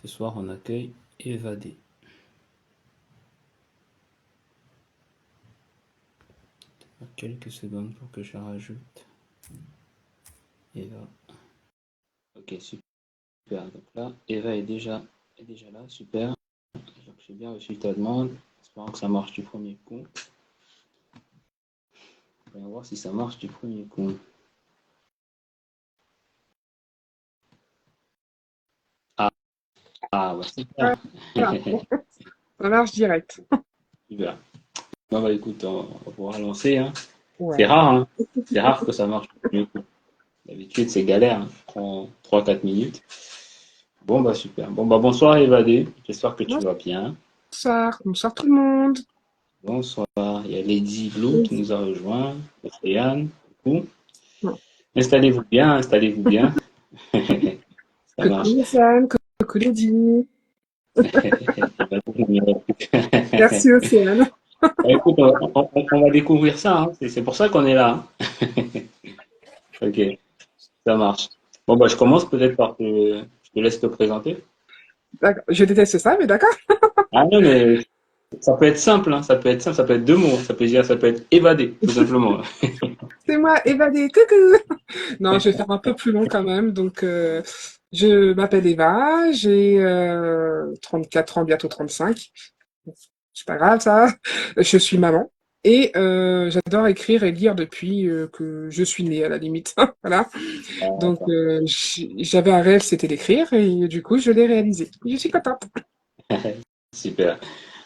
Ce soir, on accueille Évadé. Quelques secondes pour que je rajoute Eva. Ok, super. Donc là, Eva est déjà là, super. Donc j'ai bien reçu ta demande. Espérons que ça marche du premier coup. On va voir si ça marche du premier coup. Ah, bah, super. Voilà, ça marche direct. Super. Bon, bah écoute, on va pouvoir lancer. Hein. C'est Ouais. rare, hein. C'est rare que ça marche du premier coup. D'habitude, c'est galère. Hein. Ça prend 3-4 minutes. Bon, bah super. Bon, bah bonsoir Évadé. J'espère que tu vas bien. Bonsoir, bonsoir tout le monde. Bonsoir. Il y a Lady Blue qui nous a rejoint. Océane. Coucou. Installez-vous bien, installez-vous bien. Ça marche. Coucou Océane, coucou Lydie. Il va tout numéro. Merci Océane. Bah, écoute, on va découvrir ça. Hein. C'est pour ça qu'on est là. Hein. Ok, ça marche. Bon, bah, je commence peut-être par je te laisse te présenter. D'accord. Je déteste ça, mais d'accord. Ah non, mais ça peut être simple. Hein. Ça peut être simple. Ça peut être deux mots. Ça peut être évadé, tout simplement. C'est moi, évadée, coucou. Non, je vais faire un peu plus long quand même. Donc, je m'appelle Eva, j'ai 4 ans, bientôt 35. C'est pas grave ça. Je suis maman. Et j'adore écrire et lire depuis que je suis née, à la limite. Voilà. Donc, D'accord. j'avais un rêve, c'était d'écrire, et du coup, je l'ai réalisé. Je suis contente. Super.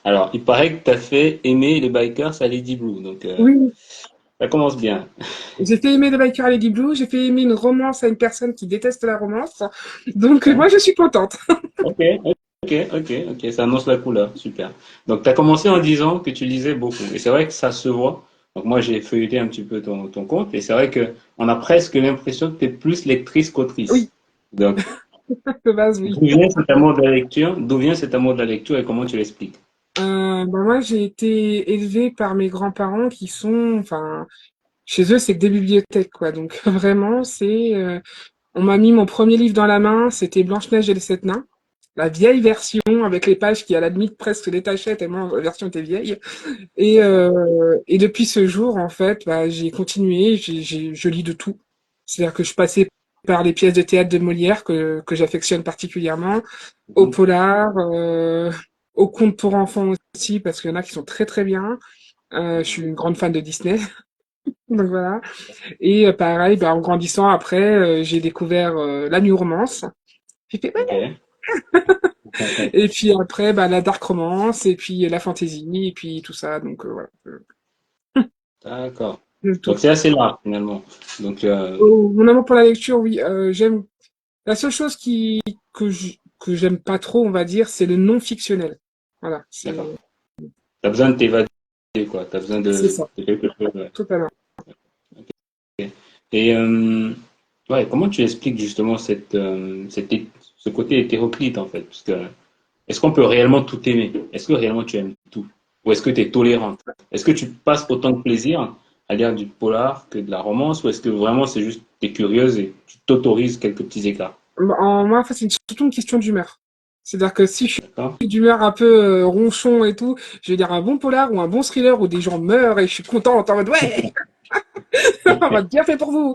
Alors, il paraît que tu as fait aimer les bikers à Lady Blue. Donc, Oui, ça commence bien. j'ai fait aimer The Biker Lady Blue, j'ai fait aimer une romance à une personne qui déteste la romance. Donc, Hein. moi, je suis contente. Ok, ok, ça annonce la couleur, super. Donc, tu as commencé en disant que tu lisais beaucoup, et c'est vrai que ça se voit. Donc, moi, j'ai feuilleté un petit peu ton compte, et c'est vrai que on a presque l'impression que tu es plus lectrice qu'autrice. Oui, Donc, de base, oui. d'où vient cet amour de la lecture? D'où vient cet amour de la lecture et comment tu l'expliques? Moi, j'ai été élevée par mes grands-parents qui sont, enfin, chez eux, c'est que des bibliothèques, quoi. Donc, vraiment, on m'a mis mon premier livre dans la main, c'était Blanche-Neige et les Sept Nains. La vieille version avec les pages qui à la limite presque se détachaient tellement la version était vieille. D'accord. Et depuis ce jour, en fait, bah, j'ai continué, je lis de tout. C'est-à-dire que je passais par les pièces de théâtre de Molière que j'affectionne particulièrement, au Mhm. polar, aux contes pour enfants aussi, parce qu'il y en a qui sont très très bien. Je suis Mhm. une grande fan de Disney, donc voilà. Et pareil, bah, en grandissant après, j'ai découvert la new romance. J'ai fait, ouais. Ok. Et puis après, bah, la dark romance, et puis la fantasy, et puis tout ça. Donc voilà, D'accord. le Donc, tout. c'est assez large, finalement. Donc, Oh, mon amour pour la lecture, oui, j'aime. La seule chose que j'aime pas trop, on va dire, c'est le non fictionnel. Voilà, d'accord. Tu as besoin de t'évader, quoi. Tu as besoin c'est ça, de quelque chose. Ouais. totalement. Et ouais, comment tu expliques justement ce côté hétéroclite en fait? Parce que est-ce qu'on peut réellement tout aimer? Est-ce que réellement tu aimes tout? Ou est-ce que tu es tolérante? Est-ce que tu passes autant de plaisir à lire du polar que de la romance? Ou est-ce que vraiment c'est juste tu es curieuse et tu t'autorises quelques petits écarts? Moi, en fait, c'est surtout une question d'humeur. C'est-à-dire que si je D'accord? suis d'humeur un peu ronchon et tout, je vais dire un bon polar ou un bon thriller où des gens meurent et je suis contente en mode ouais, on va bien fait pour vous.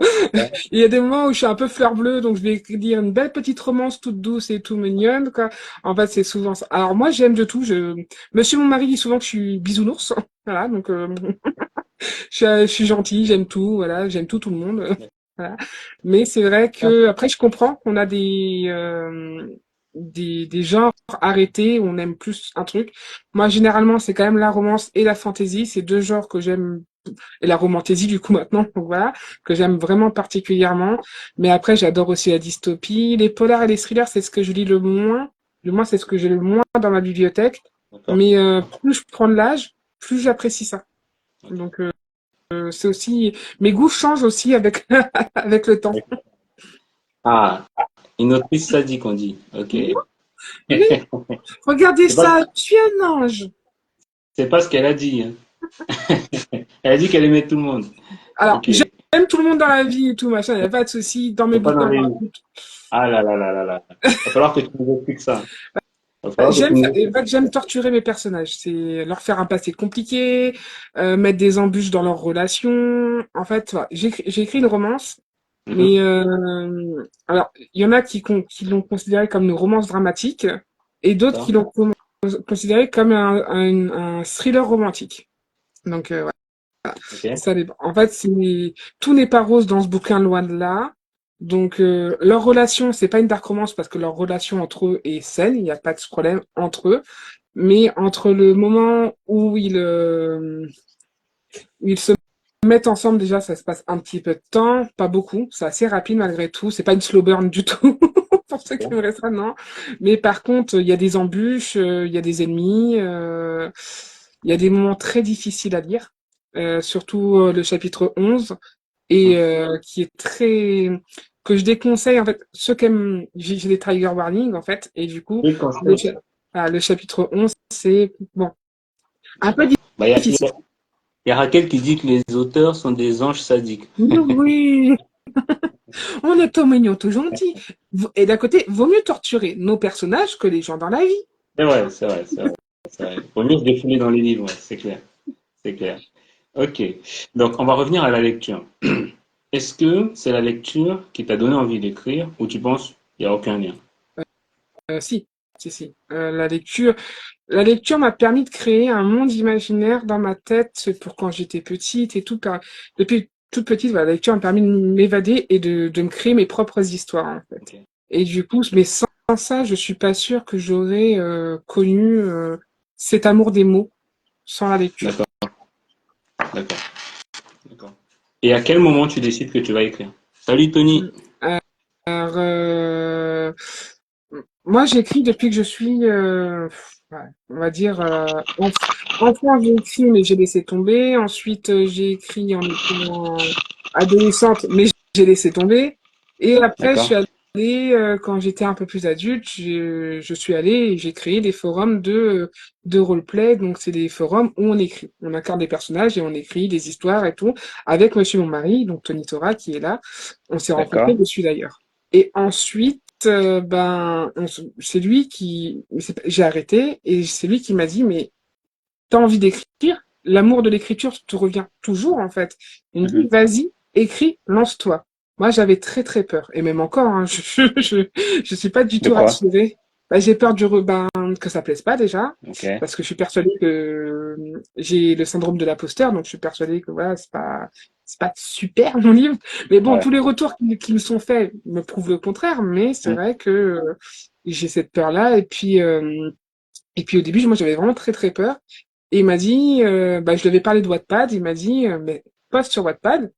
Il y a des moments où je suis un peu fleur bleue, donc je vais dire une belle petite romance toute douce et tout mignonne, quoi. En fait, c'est souvent ça. Alors moi, j'aime de tout. Monsieur mon mari dit souvent que je suis bisounours. Voilà, donc je suis gentille, j'aime tout, voilà, j'aime tout, tout le monde. Voilà. Mais c'est vrai que après, je comprends qu'on a des genres arrêtés où on aime plus un truc. Moi, généralement, c'est quand même la romance et la fantasy. C'est deux genres que j'aime et la romantasy du coup maintenant, donc voilà, que j'aime vraiment particulièrement. Mais après, j'adore aussi la dystopie. Les polars et les thrillers, c'est ce que je lis le moins. Du moins, c'est ce que j'ai le moins dans ma bibliothèque. D'accord. Mais plus je prends de l'âge, plus j'apprécie ça. Donc c'est aussi mes goûts changent aussi avec avec le temps. Ah, une autrice sadique, on dit. Ok. Oui, regardez C'est pas, ça, je suis un ange. c'est pas ce qu'elle a dit. Hein. Elle a dit qu'elle aimait tout le monde. Alors, Ok. j'aime tout le monde dans la vie et tout, machin, il n'y a pas de souci. Dans mes C'est pas dans bouquins, les. par contre. Ah là là là là là. Il va falloir que tu nous expliques ça. Il va falloir que tu J'aime, nous en expliques. fait, j'aime torturer mes personnages. C'est leur faire un passé compliqué, mettre des embûches dans leurs relations. En fait, voilà, j'ai écrit une romance, Mhm. mais alors il y en a qui l'ont considéré comme une romance dramatique et d'autres qui D'accord. l'ont considéré comme un thriller romantique. Donc Ok. ça dépend. En fait, tout n'est pas rose dans ce bouquin, loin de là. Donc leur relation, c'est pas une dark romance parce que leur relation entre eux est saine, il n'y a pas de problème entre eux. Mais entre le moment où ils se mettent ensemble, déjà, ça se passe un petit peu de temps, pas beaucoup, c'est assez rapide malgré tout. C'est pas une slow burn du tout, pour ceux qui Ok. aimeraient ça, non. Mais par contre, il y a des embûches, il y a des ennemis, il y a des moments très difficiles à lire, surtout le chapitre 11, et Mhm. qui est très que je déconseille en fait ceux qui aiment j'ai des trigger warnings en fait et du coup Oui, quand je le, fais. le chapitre 11 c'est bon un peu D'accord. Bah, difficile. y a Raquel qui dit que les auteurs sont des anges sadiques. Oui, on est tout mignon, tout gentil. Et d'un côté, vaut mieux torturer nos personnages que les gens dans la vie. C'est vrai, c'est vrai, c'est vrai. C'est vrai. Faut mieux se défouler dans les livres, ouais, c'est clair. C'est clair. Ok. Donc, on va revenir à la lecture. Est-ce que c'est la lecture qui t'a donné envie d'écrire ou tu penses qu'il n'y a aucun lien? Si, si. La lecture m'a permis de créer un monde imaginaire dans ma tête pour quand j'étais petite et tout. Depuis toute petite, voilà, la lecture m'a permis de m'évader et de me créer mes propres histoires, en fait. Ok. Et du coup, mais sans ça, je suis pas sûre que j'aurais connu cet amour des mots sans la lecture. D'accord, d'accord, d'accord. Et à quel moment tu décides que tu vas écrire? Salut Tony. Mm. Alors, moi, j'écris depuis que je suis, ouais, on va dire, enfant, j'ai écrit, mais j'ai laissé tomber. Ensuite, j'ai écrit en étant adolescente, mais j'ai laissé tomber. Et après, je D'accord, suis allée, quand j'étais un peu plus adulte, je suis allée et j'ai créé des forums de roleplay. Donc, c'est des forums où on écrit. On incarne des personnages et on écrit des histoires et tout, avec monsieur mon mari, donc Tony Tora, qui est là. On s'est rencontrés d'accord. dessus d'ailleurs. Et ensuite, c'est lui qui, j'ai arrêté et c'est lui qui m'a dit, mais t'as envie d'écrire? L'amour de l'écriture te revient toujours, en fait. Il me dit, Mhm. vas-y, écris, lance-toi. Moi, j'avais très, très peur. Et même encore, hein, je suis pas du De tout quoi? rassurée. Bah, j'ai peur que ça plaise pas, déjà. Ok. Parce que je suis persuadée que j'ai le syndrome de l'imposteur, donc je suis persuadée que voilà, c'est pas super mon livre. Mais bon, tous Ouais. les retours qui me sont faits me prouvent le contraire, mais c'est Mhm. vrai que j'ai cette peur-là. Et puis au début, moi j'avais vraiment très très peur. Et il m'a dit, bah, je devais parler de Wattpad, il m'a dit, mais poste sur Wattpad,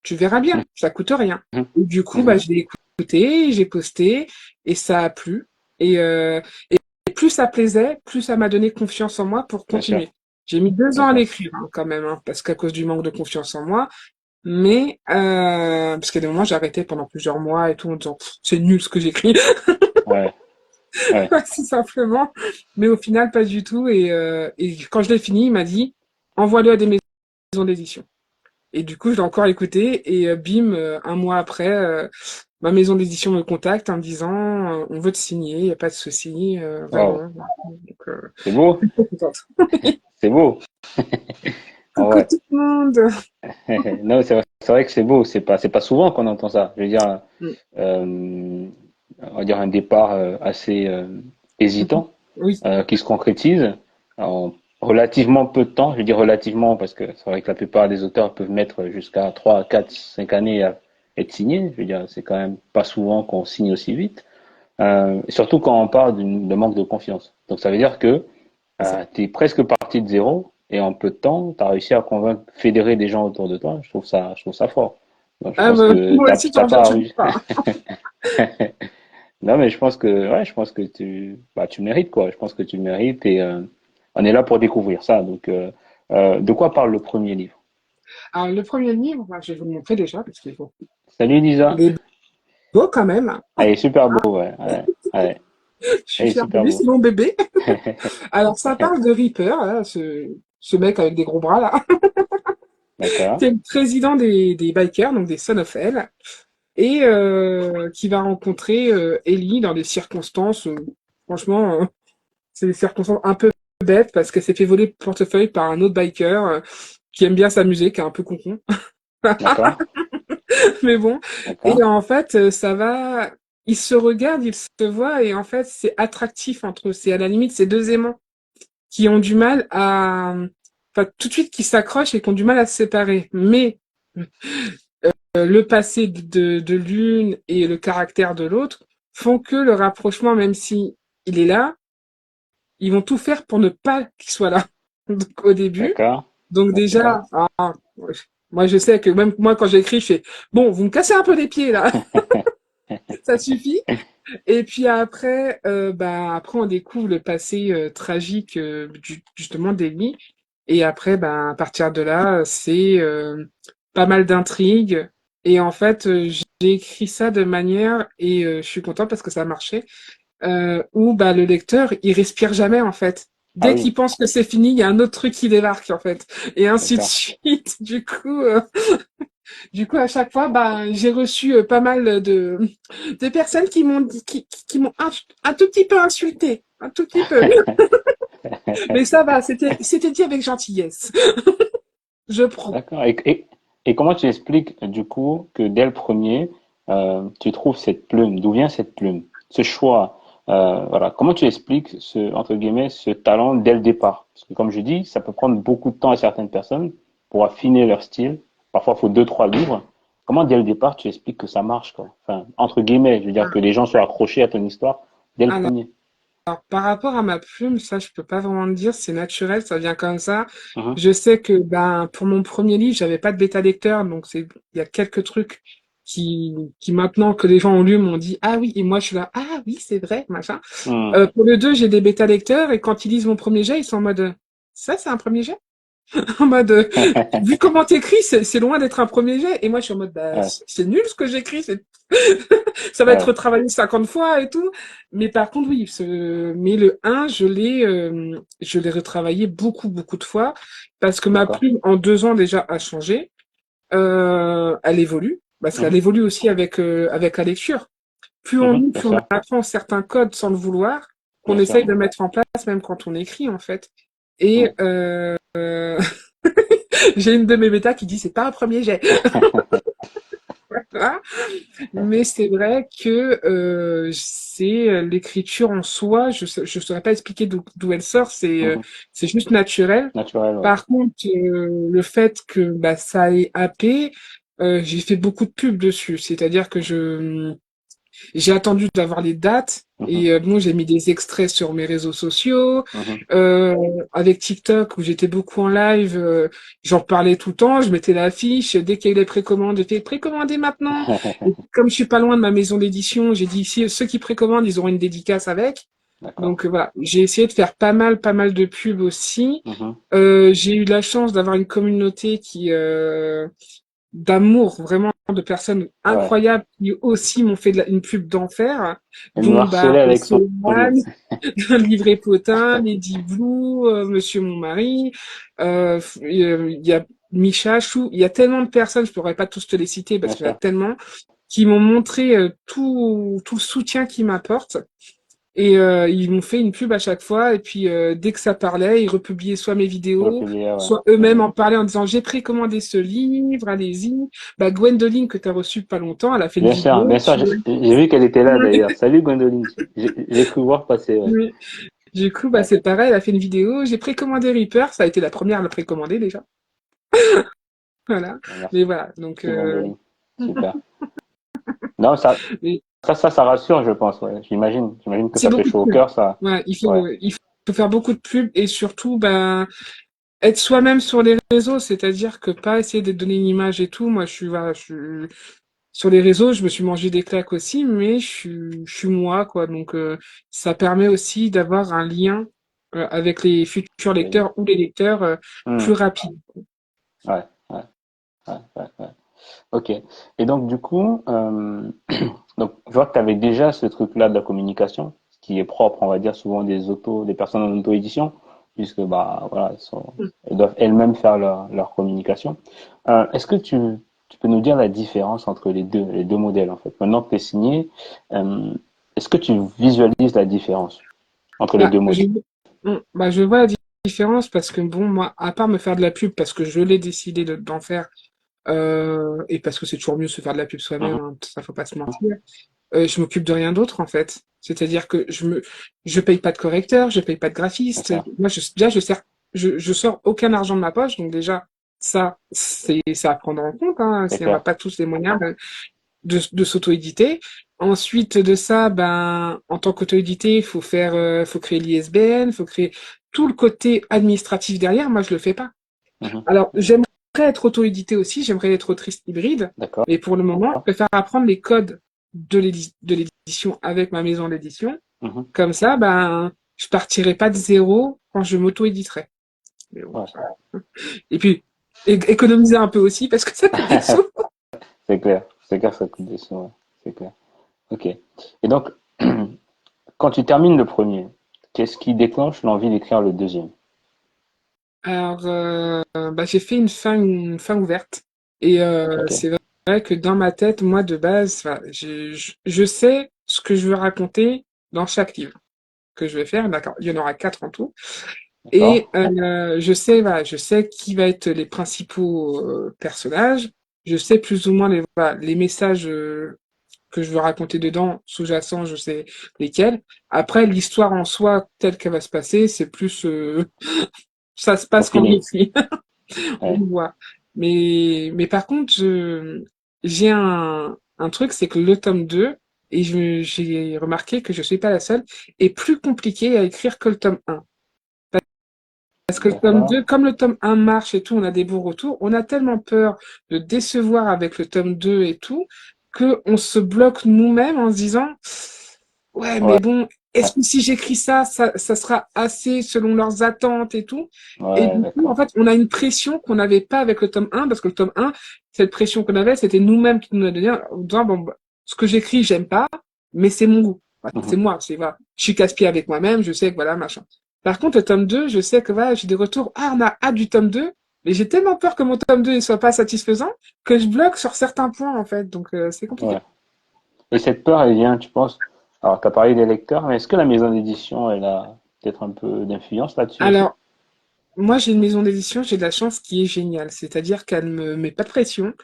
tu verras bien, ça coûte rien. Mhm. Et du coup, bah, Mhm. je l'ai écouté, j'ai posté, et ça a plu. Et, et plus ça plaisait, plus ça m'a donné confiance en moi pour Bien sûr. continuer. J'ai mis 2 ans à D'accord. l'écrire hein, quand même, hein, parce qu'à cause du manque de confiance en moi. Mais parce qu'à des moments, j'ai arrêté pendant plusieurs mois et tout en disant, pff, c'est nul ce que j'écris. Ouais. Ouais. tout simplement. Mais au final, pas du tout. Et quand je l'ai fini, il m'a dit, envoie-le à des maisons d'édition. Et du coup, je l'ai encore écouté et bim, un mois après, ma maison d'édition me contacte en me disant, on veut te signer, il n'y a pas de souci, Waouh. vraiment. Donc, C'est beau. je suis trop contente. C'est beau. En Coucou vrai. tout le monde. Non, c'est vrai que c'est beau. C'est pas souvent qu'on entend ça. Je veux dire, Mm. euh, on va dire un départ assez hésitant Oui, qui se concrétise en relativement peu de temps. Je dis relativement parce que c'est vrai que la plupart des auteurs peuvent mettre jusqu'à 3, 4, 5 années à être signés. Je veux dire, c'est quand même pas souvent qu'on signe aussi vite. Surtout quand on parle de manque de confiance. Donc ça veut dire que c'est ça. tu es presque parti de zéro et en peu de temps, tu as réussi à convaincre, fédérer des gens autour de toi. Je trouve ça fort. Donc je Ah, pense bah, que moi aussi, t'as j'en viens pas toujours réussi. pas. Non, mais je pense que, ouais, je pense que tu mérites, quoi. Je pense que tu le mérites et on est là pour découvrir ça. Donc, de quoi parle le premier livre? Alors, le premier livre, bah, je vais vous le montrer déjà, parce qu'il faut. Salut Lisa. Il est beau quand même. Elle est super beau, ouais, ouais, ouais. Je suis Elle est fière de super lui, beau. c'est mon bébé. Alors, ça parle de Reaper, hein, ce mec avec des gros bras là. D'accord. C'est le président des bikers, donc des Son of Hell. et qui va rencontrer Ellie dans des circonstances, franchement, c'est des circonstances un peu bêtes parce qu'elle s'est fait voler le portefeuille par un autre biker qui aime bien s'amuser, qui est un peu con. D'accord, Mais bon, et d'accord, en fait, ils se regardent, ils se voient, et en fait, c'est attractif entre eux. C'est à la limite ces deux aimants qui ont du mal enfin, tout de suite, qui s'accrochent et qui ont du mal à se séparer. Mais le passé de l'une et le caractère de l'autre font que le rapprochement, même si il est là, ils vont tout faire pour ne pas qu'il soit là. Donc, au début. d'accord, Donc d'accord. déjà, moi je sais que même moi quand j'écris, je fais bon, vous me cassez un peu les pieds là, ça suffit. Et puis après, après on découvre le passé tragique justement d'Ellie. Et après, à partir de là, c'est pas mal d'intrigues. Et en fait, j'ai écrit ça de manière, et je suis contente parce que ça a marché, où le lecteur, il respire jamais en fait. Ah Dès oui, qu'il pense que c'est fini, il y a un autre truc qui débarque en fait, et ainsi de d'accord. suite. Du coup, à chaque fois, j'ai reçu pas mal de personnes qui m'ont qui m'ont un tout petit peu insulté, un tout petit peu. Mais ça va, c'était dit avec gentillesse. Je prends. D'accord. Et comment tu expliques du coup que dès le premier, tu trouves cette plume? D'où vient cette plume? Ce choix, voilà. Comment tu expliques ce, entre guillemets, ce talent dès le départ? Parce que comme je dis, ça peut prendre beaucoup de temps à certaines personnes pour affiner leur style. Parfois, il faut deux, trois livres. Comment dès le départ tu expliques que ça marche, quoi? Enfin, entre guillemets, je veux dire que les gens soient accrochés à ton histoire dès le Alors, premier. par rapport à ma plume, ça, je peux pas vraiment le dire, c'est naturel, ça vient comme ça. Mhm. Je sais que, pour mon premier livre, j'avais pas de bêta lecteur, donc il y a quelques trucs qui maintenant que les gens ont lu m'ont dit, ah oui, et moi je suis là, ah oui, c'est vrai, machin. Hmm. Pour le 2, j'ai des bêta lecteurs, et quand ils lisent mon premier jet, ils sont en mode, ça, c'est un premier jet? En mode, vu comment t'écris, c'est loin d'être un premier jet. Et moi, je suis en mode, Ouais, c'est nul ce que j'écris, ça va être ouais, retravaillé 50 fois et tout. Mais par contre, oui, mais le un je l'ai retravaillé beaucoup, beaucoup de fois parce que ma d'accord. plume en 2 ans déjà a changé. Elle évolue parce qu'elle Mhm. évolue aussi avec la lecture. Plus on Mhm. lit, Bien plus on sûr, apprend certains codes sans le vouloir qu'on bien sûr. essaye de mettre en place même quand on écrit en fait. Et Hmm. j'ai une de mes bêtas qui dit c'est pas un premier jet. Mais c'est vrai que c'est l'écriture en soi, je saurais pas expliquer d'où elle sort, Mhm. c'est juste naturel. Naturel, ouais. Par contre, le fait que ça ait happé, j'ai fait beaucoup de pubs dessus, c'est-à-dire que j'ai attendu d'avoir les dates Mhm. et bon, j'ai mis des extraits sur mes réseaux sociaux. Mhm. Euh, Avec TikTok où j'étais beaucoup en live, j'en parlais tout le temps. Je mettais l'affiche dès qu'il y a eu les précommandes, j'étais précommandé maintenant. Et comme je suis pas loin de ma maison d'édition, j'ai dit si ceux qui précommandent, ils auront une dédicace avec. D'accord. Donc voilà, j'ai essayé de faire pas mal de pubs aussi. Mhm. J'ai eu la chance d'avoir une communauté d'amour, vraiment de personnes Ouais. incroyables qui aussi m'ont fait une pub d'enfer, Elle nous dont harcelait avec son livre. Solane, Livré Potin, Lady Blue, Monsieur mon mari, il y a Micha, Chou, il y a tellement de personnes, je pourrais pas tous te les citer Bien parce qu'il y en a sûr. tellement, qui m'ont montré tout le soutien qu'ils m'apportent. Et ils m'ont fait une pub à chaque fois. Et puis dès que ça parlait, ils republiaient soit mes Je vidéos, publiais, ouais. soit eux-mêmes Mhm. en parlaient en disant j'ai précommandé ce livre, allez-y. Gwendoline que tu as reçue pas longtemps, elle a fait une Bien sûr, vidéo bien sûr. sur J'ai vu qu'elle était là d'ailleurs. Salut Gwendoline. J'ai cru voir passer, ouais. oui. Du coup, Ouais. c'est pareil, elle a fait une vidéo. J'ai précommandé Reaper, ça a été la première à le précommander déjà. Voilà. Merci Mais voilà, donc Gwendoline. Super. Non, mais ça rassure, je pense, ouais. J'imagine que c'est ça fait beaucoup de chaud au pubs. cœur, ça. Ouais, Ouais. il faut faire beaucoup de pubs et surtout, être soi-même sur les réseaux, c'est-à-dire que pas essayer de donner une image et tout. Moi, voilà, je suis sur les réseaux, je me suis mangé des claques aussi, mais je suis moi, quoi. Donc, ça permet aussi d'avoir un lien avec les futurs Oui. lecteurs ou les lecteurs plus Hmm. rapide. Ouais, ouais, ouais. Ok. Et donc, du coup, donc, je vois que tu avais déjà ce truc-là de la communication, ce qui est propre, on va dire, souvent des personnes en auto-édition, puisque, bah, voilà, elles doivent elles-mêmes faire leur communication. Est-ce que tu peux nous dire la différence entre les deux modèles, en fait. Maintenant que tu es signé, euh, est-ce que tu visualises la différence entre les Bah, deux modèles? je vois la différence parce que bon, moi, à part me faire de la pub parce que je l'ai décidé d'en faire, et parce que c'est toujours mieux de se faire de la pub soi-même, Mhm. hein, ça faut pas se mentir. Je m'occupe de rien d'autre en fait. C'est-à-dire que je paye pas de correcteur, je paye pas de C'est graphiste. ça, Moi, déjà, je sors aucun argent de ma poche, donc déjà, ça, c'est à prendre en compte, hein. c'est On n'a clair. pas tous les moyens de s'auto-éditer. Ensuite de ça, ben, en tant qu'auto-édité, il faut faut créer l'ISBN, faut créer tout le côté administratif derrière. Moi, je le fais pas. Mhm. Alors, j'aimerais être auto-édité aussi, j'aimerais être autrice hybride, D'accord. mais pour le moment, je préfère apprendre les codes de l'édition avec ma maison d'édition. Mhm. Comme ça, ben, je partirai pas de zéro quand je m'auto-éditerai. Mais bon, Ouais. et puis, économiser un peu aussi parce que ça coûte des sous. C'est clair, ça coûte des sous, ouais. C'est clair. Ok. Et donc, quand tu termines le premier, qu'est-ce qui déclenche l'envie d'écrire le deuxième? Alors, bah, j'ai fait une fin ouverte. Et Ok. c'est vrai que dans ma tête, moi, de base, enfin, je sais ce que je veux raconter dans chaque livre que je vais faire. D'accord, il y en aura 4 en tout. D'accord. Et je sais, voilà, je sais qui va être les principaux personnages. Je sais plus ou moins voilà, les messages que je veux raconter dedans, sous-jacents, je sais lesquels. Après, l'histoire en soi, telle qu'elle va se passer, c'est plus ça se Au passe quand on feeling. écrit. On Ouais. voit. Mais par contre, j'ai un truc, c'est que le tome 2 et j'ai remarqué que je suis pas la seule, est plus compliqué à écrire que le tome un. Parce que le tome D'accord. 2 comme le tome un marche et tout, on a des bons retours, on a tellement peur de décevoir avec le tome 2 et tout, que on se bloque nous-mêmes en se disant, ouais, Ouais. mais bon, est-ce que si j'écris ça sera assez selon leurs attentes et tout? Et Ouais, du coup, en d'accord. fait, on a une pression qu'on n'avait pas avec le tome un parce que le tome un cette pression qu'on avait, c'était nous-mêmes qui nous l'a donné en disant, bon, bah, ce que j'écris, j'aime pas, mais c'est mon goût. Voilà, c'est Mhm. moi, voilà. Je suis casse-pied avec moi-même, je sais que voilà, machin. Par contre, le tome 2 je sais que voilà, j'ai des retours, ah, on a hâte du tome 2 mais j'ai tellement peur que mon tome 2 ne soit pas satisfaisant que je bloque sur certains points, en fait. Donc, c'est Ouais. compliqué. Et cette peur, elle vient, tu penses, alors tu as parlé des lecteurs, mais est-ce que la maison d'édition, elle a peut-être un peu d'influence là-dessus aussi? Alors, moi, j'ai une maison d'édition, j'ai de la chance qui est géniale. C'est-à-dire qu'elle me met pas de pression,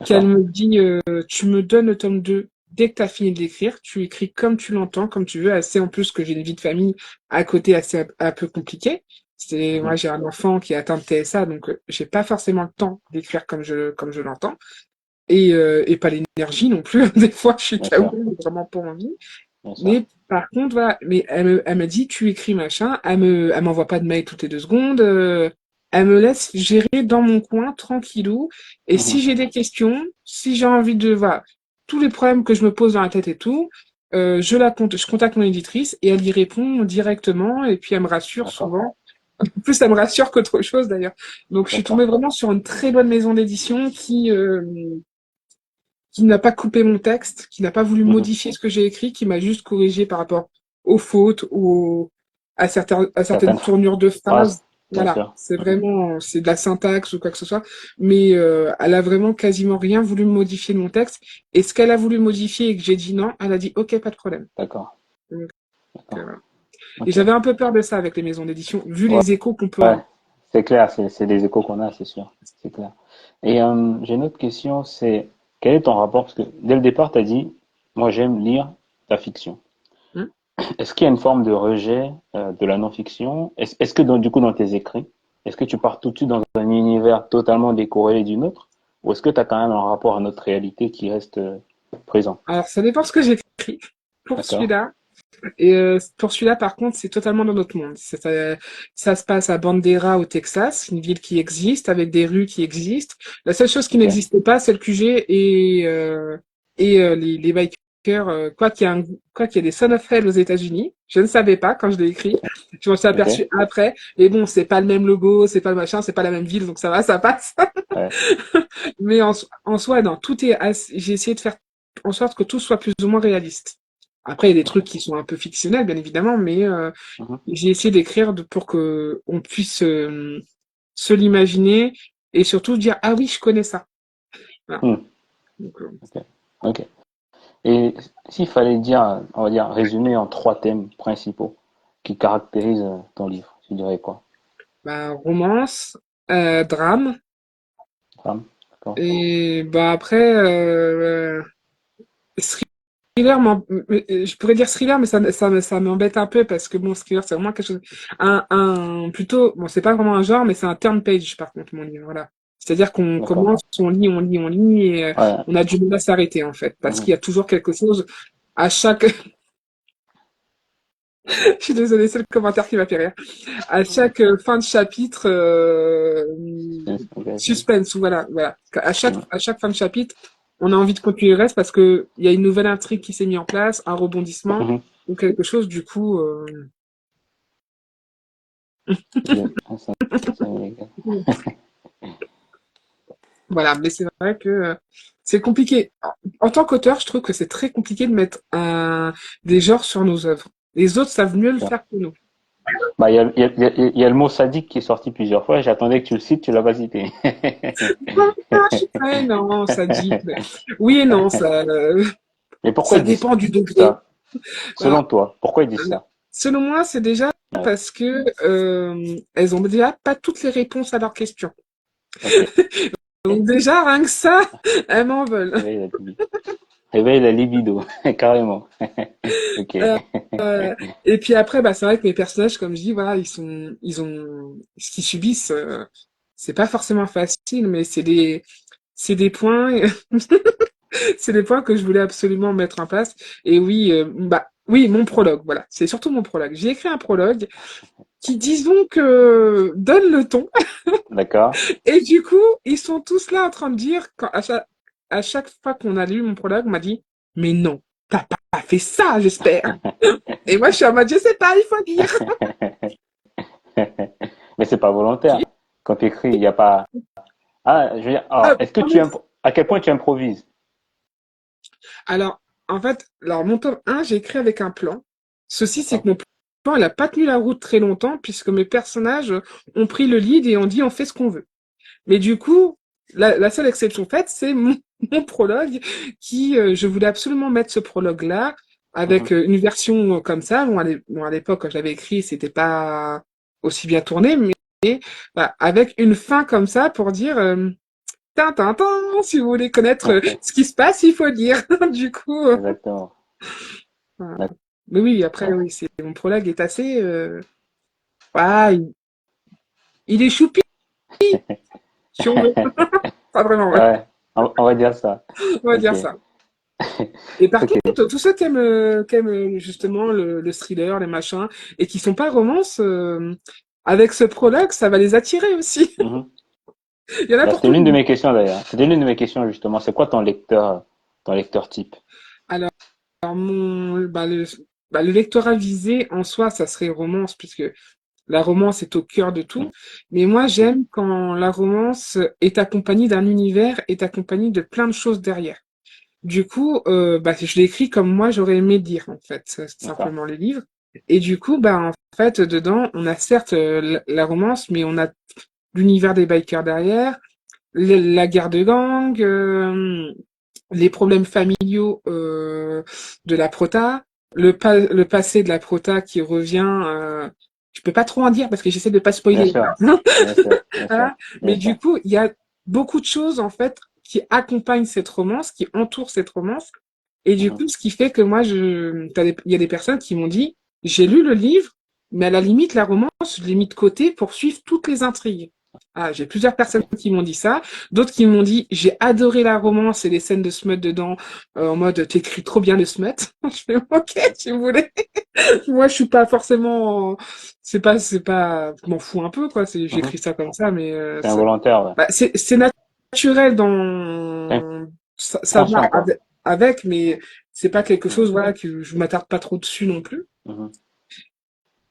qu'elle D'accord? me dit, tu me donnes le tome 2 dès que tu as fini de l'écrire, tu écris comme tu l'entends, comme tu veux. Assez en plus que j'ai une vie de famille à côté assez un peu compliquée. Mhm. Moi, j'ai un enfant qui est atteint de TSA, donc j'ai pas forcément le temps d'écrire comme je l'entends. Et pas l'énergie non plus. Des fois, je suis Bien KO, sûr, j'ai vraiment pas envie. bien sûr. Mais par contre, voilà, mais elle me dit, tu écris machin, elle m'envoie pas de mail toutes les 2 secondes, elle me laisse gérer dans mon coin, tranquillou. Et si Mhm. j'ai des questions, si j'ai envie de, voilà, tous les problèmes que je me pose dans la tête et tout, je contacte mon éditrice et elle y répond directement et puis elle me rassure D'accord, souvent. En plus, ça me rassure qu'autre chose d'ailleurs. Donc, je suis tombée d'accord. vraiment sur une très bonne maison d'édition qui n'a pas coupé mon texte, qui n'a pas voulu Mhm. modifier ce que j'ai écrit, qui m'a juste corrigé par rapport aux fautes ou à certaines Certaines tournures de phrases. phrases, bien Voilà, sûr. c'est Mhm. vraiment, c'est de la syntaxe ou quoi que ce soit, mais elle a vraiment quasiment rien voulu modifier de mon texte. Et ce qu'elle a voulu modifier et que j'ai dit non, elle a dit ok, pas de problème. D'accord, Donc, d'accord. voilà. Et Ok. j'avais un peu peur de ça avec les maisons d'édition, vu Ouais, les échos qu'on peut ouais, avoir. c'est clair, c'est des échos qu'on a, c'est sûr. C'est clair. Et j'ai une autre question, c'est quel est ton rapport? Parce que dès le départ, tu as dit, moi j'aime lire la fiction. Hein. Est-ce qu'il y a une forme de rejet de la non-fiction? Est-ce que du coup dans tes écrits, est-ce que tu pars tout de suite dans un univers totalement décorrélé du nôtre? Ou est-ce que tu as quand même un rapport à notre réalité qui reste présent? Alors, ça dépend ce que j'écris. Pour D'accord? celui-là, et pour celui-là, par contre, c'est totalement dans notre monde. Ça se passe à Bandera, au Texas, une ville qui existe, avec des rues qui existent. La seule chose qui Ok, n'existe pas, c'est le QG et les bikers. Quoi qu'il y ait des Son of Hell aux États-Unis, je ne savais pas quand je l'ai écrit. Je m'en suis ok, aperçu après. Et bon, c'est pas le même logo, c'est pas le machin, c'est pas la même ville, donc ça va, ça passe. ouais, Mais en soi, non, j'ai essayé de faire en sorte que tout soit plus ou moins réaliste. Après, il y a des trucs qui sont un peu fictionnels, bien évidemment, mais mhm, j'ai essayé d'écrire pour que on puisse se l'imaginer et surtout dire ah oui, je connais ça. Voilà. Hmm. Donc, Ok. Ok. Et s'il fallait dire, on va dire, résumer en trois thèmes principaux qui caractérisent ton livre, tu dirais quoi? bah, romance, drame, Femme? D'accord? et bah après, thriller, je pourrais dire thriller, mais ça m'embête un peu parce que bon, thriller, c'est vraiment quelque chose, plutôt, bon, c'est pas vraiment un genre, mais c'est un turn page, par contre, mon livre, voilà. C'est-à-dire qu'on D'accord. commence, on lit, et Ouais. on a du mal à s'arrêter, en fait, parce Mhm. qu'il y a toujours quelque chose à chaque, je suis désolée, c'est le commentaire qui m'a fait rire. À chaque fin de chapitre, Ok. suspense, voilà, voilà. Mhm. À chaque fin de chapitre, on a envie de continuer le reste parce que il y a une nouvelle intrigue qui s'est mise en place, un rebondissement Mhm. ou quelque chose. Du coup, Bien. Ah, ça me régale. voilà. Mais c'est vrai que c'est compliqué. En tant qu'auteur, je trouve que c'est très compliqué de mettre des genres sur nos œuvres. Les autres savent mieux le faire que nous. Bah, il y a le mot sadique qui est sorti plusieurs fois. J'attendais que tu le cites, tu l'as pas cité. Ouais, non, ça dit. Oui et non, Mais pourquoi ça ils disent dépend du degré. ça? Bah, Selon toi, pourquoi ils disent ça? selon moi, c'est déjà Ouais. parce que elles ont déjà pas toutes les réponses à leurs questions. Ok. Donc déjà, rien que ça, elles m'en veulent. Réveille la libido. Réveille la libido. Carrément. Ok. Euh, et puis après, bah, c'est vrai que mes personnages, comme je dis, voilà, ce qu'ils subissent, c'est pas forcément facile, mais c'est des points, c'est des points que je voulais absolument mettre en place. Et oui, bah, oui, mon prologue, voilà, c'est surtout mon prologue. J'ai écrit un prologue qui, disons que, donne le ton. D'accord. Et du coup, ils sont tous là en train de dire, à chaque fois qu'on a lu mon prologue, on m'a dit, mais non, t'as pas fait ça, j'espère. Et moi, je suis en mode, je sais pas, il faut dire. Mais c'est pas volontaire. Quand tu écris, il n'y a pas. Ah, je veux dire, alors, Ah, est-ce que à quel point tu improvises? alors, en fait, alors, mon tome 1, j'ai écrit avec un plan. Ceci, c'est D'accord. que mon plan, il a pas tenu la route très longtemps, puisque mes personnages ont pris le lead et ont dit, on fait ce qu'on veut. Mais du coup, la seule exception faite, c'est mon prologue qui, je voulais absolument mettre ce prologue-là avec Mhm. une version comme ça. Bon, à l'époque, quand je l'avais écrit, c'était pas aussi bien tourné, mais voilà, avec une fin comme ça pour dire Tintin, si vous voulez connaître ce qui se passe, il faut dire. Du coup, Exactement. voilà. Mais oui, après, D'accord. oui, mon prologue est assez, ah, il est choupi, si on veut. Pas vraiment, ouais. Ouais, on va dire ça. On va Ok. dire ça. Et par Ok. contre, tous ceux qui aiment justement le thriller, les machins, et qui sont pas romances, avec ce prologue, ça va les attirer aussi. Mhm. Il y en a Bah, pour c'était tout le l'une de monde. mes questions d'ailleurs. C'était l'une de mes questions justement. C'est quoi ton lecteur type? Alors, bah, le lectorat visé, en soi, ça serait romance, puisque la romance est au cœur de Mhm. tout. Mais moi, j'aime quand la romance est accompagnée d'un univers, est accompagnée de plein de choses derrière. Du coup, bah, je l'ai écrit comme moi j'aurais aimé dire en fait, D'accord. simplement les livres. Et du coup, bah en fait, dedans, on a certes la romance, mais on a l'univers des bikers derrière, la guerre de gang, les problèmes familiaux de la prota, le passé de la prota qui revient. Je peux pas trop en dire parce que j'essaie de pas Bien spoiler. sûr. Bien sûr. Bien sûr. Voilà. Mais Bien sûr. du coup, il y a beaucoup de choses en fait qui accompagnent cette romance, qui entourent cette romance. Et du Mhm. coup, ce qui fait que moi, il y a des personnes qui m'ont dit, j'ai lu le livre, mais à la limite, la romance, je l'ai mis de côté pour suivre toutes les intrigues. Ah, j'ai plusieurs personnes Ok. qui m'ont dit ça, d'autres qui m'ont dit, j'ai adoré la romance et les scènes de smut dedans, en mode, t'écris trop bien le smut. Je fais, ok, si vous voulez. Moi, je suis pas forcément, c'est pas, je m'en fous un peu, quoi. Mhm. J'écris ça comme ça, mais C'est involontaire, ouais. bah, c'est naturel C'est une dans, ça va fonction, quoi. avec, mais c'est pas quelque Mhm. chose, voilà, que je m'attarde pas trop dessus non plus. Mhm.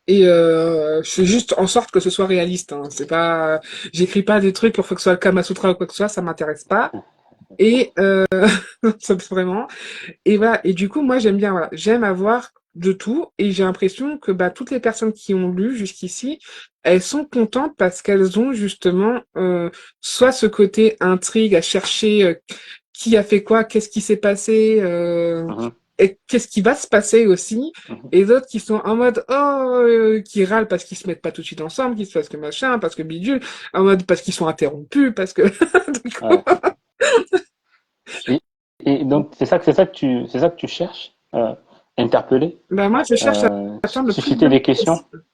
Et je fais juste en sorte que ce soit réaliste. Hein. C'est pas, j'écris pas des trucs pour que ce soit le Kama Sutra ou quoi que ce soit, ça m'intéresse pas. Et ça, vraiment. Et voilà. Et du coup, moi, j'aime bien, voilà, j'aime avoir de tout. Et j'ai l'impression que bah, toutes les personnes qui ont lu jusqu'ici, elles sont contentes parce qu'elles ont justement soit ce côté intrigue à chercher qui a fait quoi, qu'est-ce qui s'est passé, Mhm, et qu'est-ce qui va se passer aussi. mhm. Et d'autres qui sont en mode qui râlent parce qu'ils se mettent pas tout de suite ensemble, qu'ils se fassent que machin, parce que bidule, en mode parce qu'ils sont interrompus, parce que Ouais. Et, et donc c'est ça que tu cherches, interpeller, bah moi je cherche à atteindre le plus susciter de des questions. possible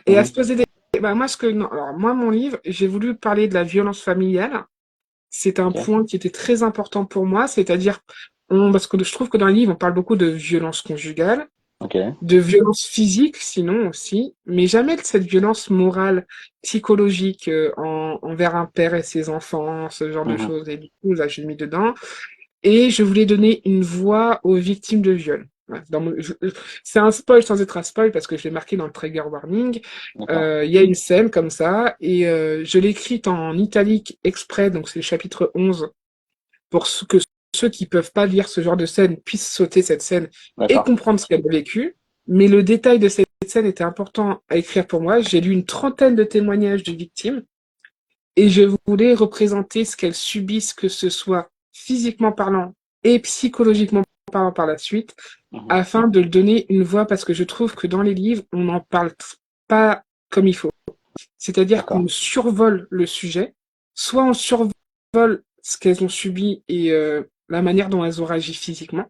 et à Mhm. se poser des bah moi ce que non alors moi mon livre j'ai voulu parler de la violence familiale. C'est un Ok, point qui était très important pour moi, c'est-à-dire parce que je trouve que dans le livre on parle beaucoup de violence conjugale, ok. de violence physique sinon aussi, mais jamais de cette violence morale, psychologique envers un père et ses enfants, ce genre de Mhm. choses. Et du coup là j'ai mis dedans. Et je voulais donner une voix aux victimes de viol. Ouais, c'est un spoil sans être un spoil parce que je l'ai marqué dans le trigger warning. D'accord, Il y a une scène comme ça et je l'ai écrite en italique exprès, donc c'est le chapitre 11, pour que ceux qui peuvent pas lire ce genre de scène puissent sauter cette scène et d'accord. comprendre ce qu'elle a vécu. Mais le détail de cette scène était important à écrire pour moi. J'ai lu une trentaine de témoignages de victimes et je voulais représenter ce qu'elles subissent, que ce soit physiquement parlant et psychologiquement parlant par la suite, Mhm. afin de le donner une voix, parce que je trouve que dans les livres, on n'en parle pas comme il faut. C'est-à-dire D'accord. qu'on survole le sujet, soit on survole ce qu'elles ont subi et la manière dont elles ont réagi physiquement,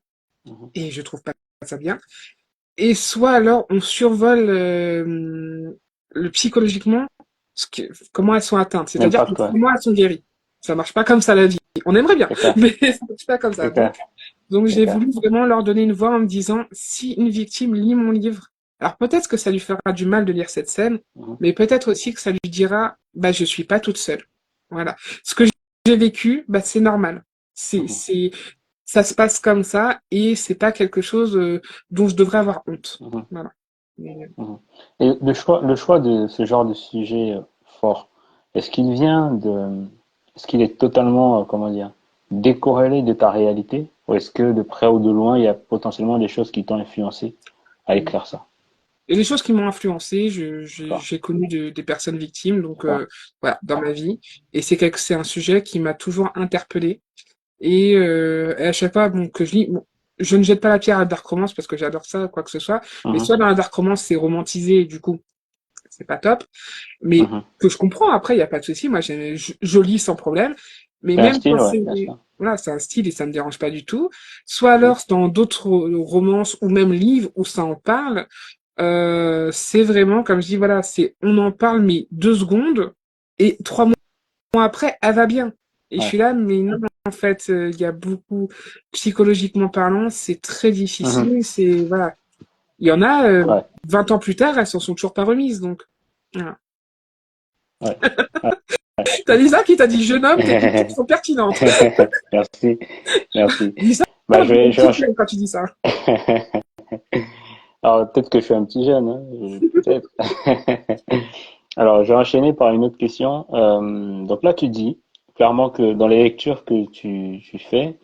Mhm. et je trouve pas ça bien, et soit alors on survole le psychologiquement comment elles sont atteintes, c'est-à-dire L'impact, ouais. comment elles sont guéries. Ça marche pas comme ça la vie. On aimerait bien, C'est clair, mais ça marche pas comme ça. c'est clair, Donc c'est j'ai clair. voulu vraiment leur donner une voix en me disant si une victime lit mon livre, alors peut-être que ça lui fera du mal de lire cette scène, Mhm. mais peut-être aussi que ça lui dira bah je suis pas toute seule. Voilà. Ce que j'ai vécu, bah c'est normal. Mhm. C'est ça se passe comme ça et c'est pas quelque chose dont je devrais avoir honte. Mhm. Voilà. Mais, Mhm. Et le choix de ce genre de sujet fort, est-ce qu'il vient de, est-ce qu'il est totalement, comment dire, décorrélé de ta réalité, ou est-ce que de près ou de loin, il y a potentiellement des choses qui t'ont influencé à écrire ça? et les choses qui m'ont influencé, D'accord, j'ai connu des personnes victimes, donc d'accord. voilà, dans ma vie. Et c'est un sujet qui m'a toujours interpellé. Et à chaque fois bon, que je lis, bon, je ne jette pas la pierre à Dark Romance parce que j'adore ça, quoi que ce soit. Mais Mhm. soit dans la Dark Romance, c'est romantisé, et du coup, c'est pas top. Mais Mhm. que je comprends, après, il n'y a pas de souci. Moi, je lis sans problème. Mais C'est un même quand style, ouais, c'est, bien sûr. voilà, c'est un style et ça me dérange pas du tout. Soit alors dans d'autres romances ou même livres où ça en parle, c'est vraiment, comme je dis, voilà, c'est, on en parle, mais 2 secondes, et 3 mois après, elle va bien. Et je Ouais. suis là, mais non, en fait, il y a beaucoup, psychologiquement parlant, c'est très Mhm. difficile, c'est, voilà. Il y en a, Ouais. 20 ans plus tard, elles s'en sont toujours pas remises, donc, voilà. Ouais. Ouais. T'as Lisa qui t'a dit, jeune homme, tes critiques sont pertinentes. Merci, merci. Lisa, Bah, on dirait une je vais petite jeune quand tu dis ça. Alors, peut-être que je suis un petit jeune, hein, peut-être. Alors, je vais enchaîner par une autre question. Donc là, tu dis clairement que dans les lectures que tu fais,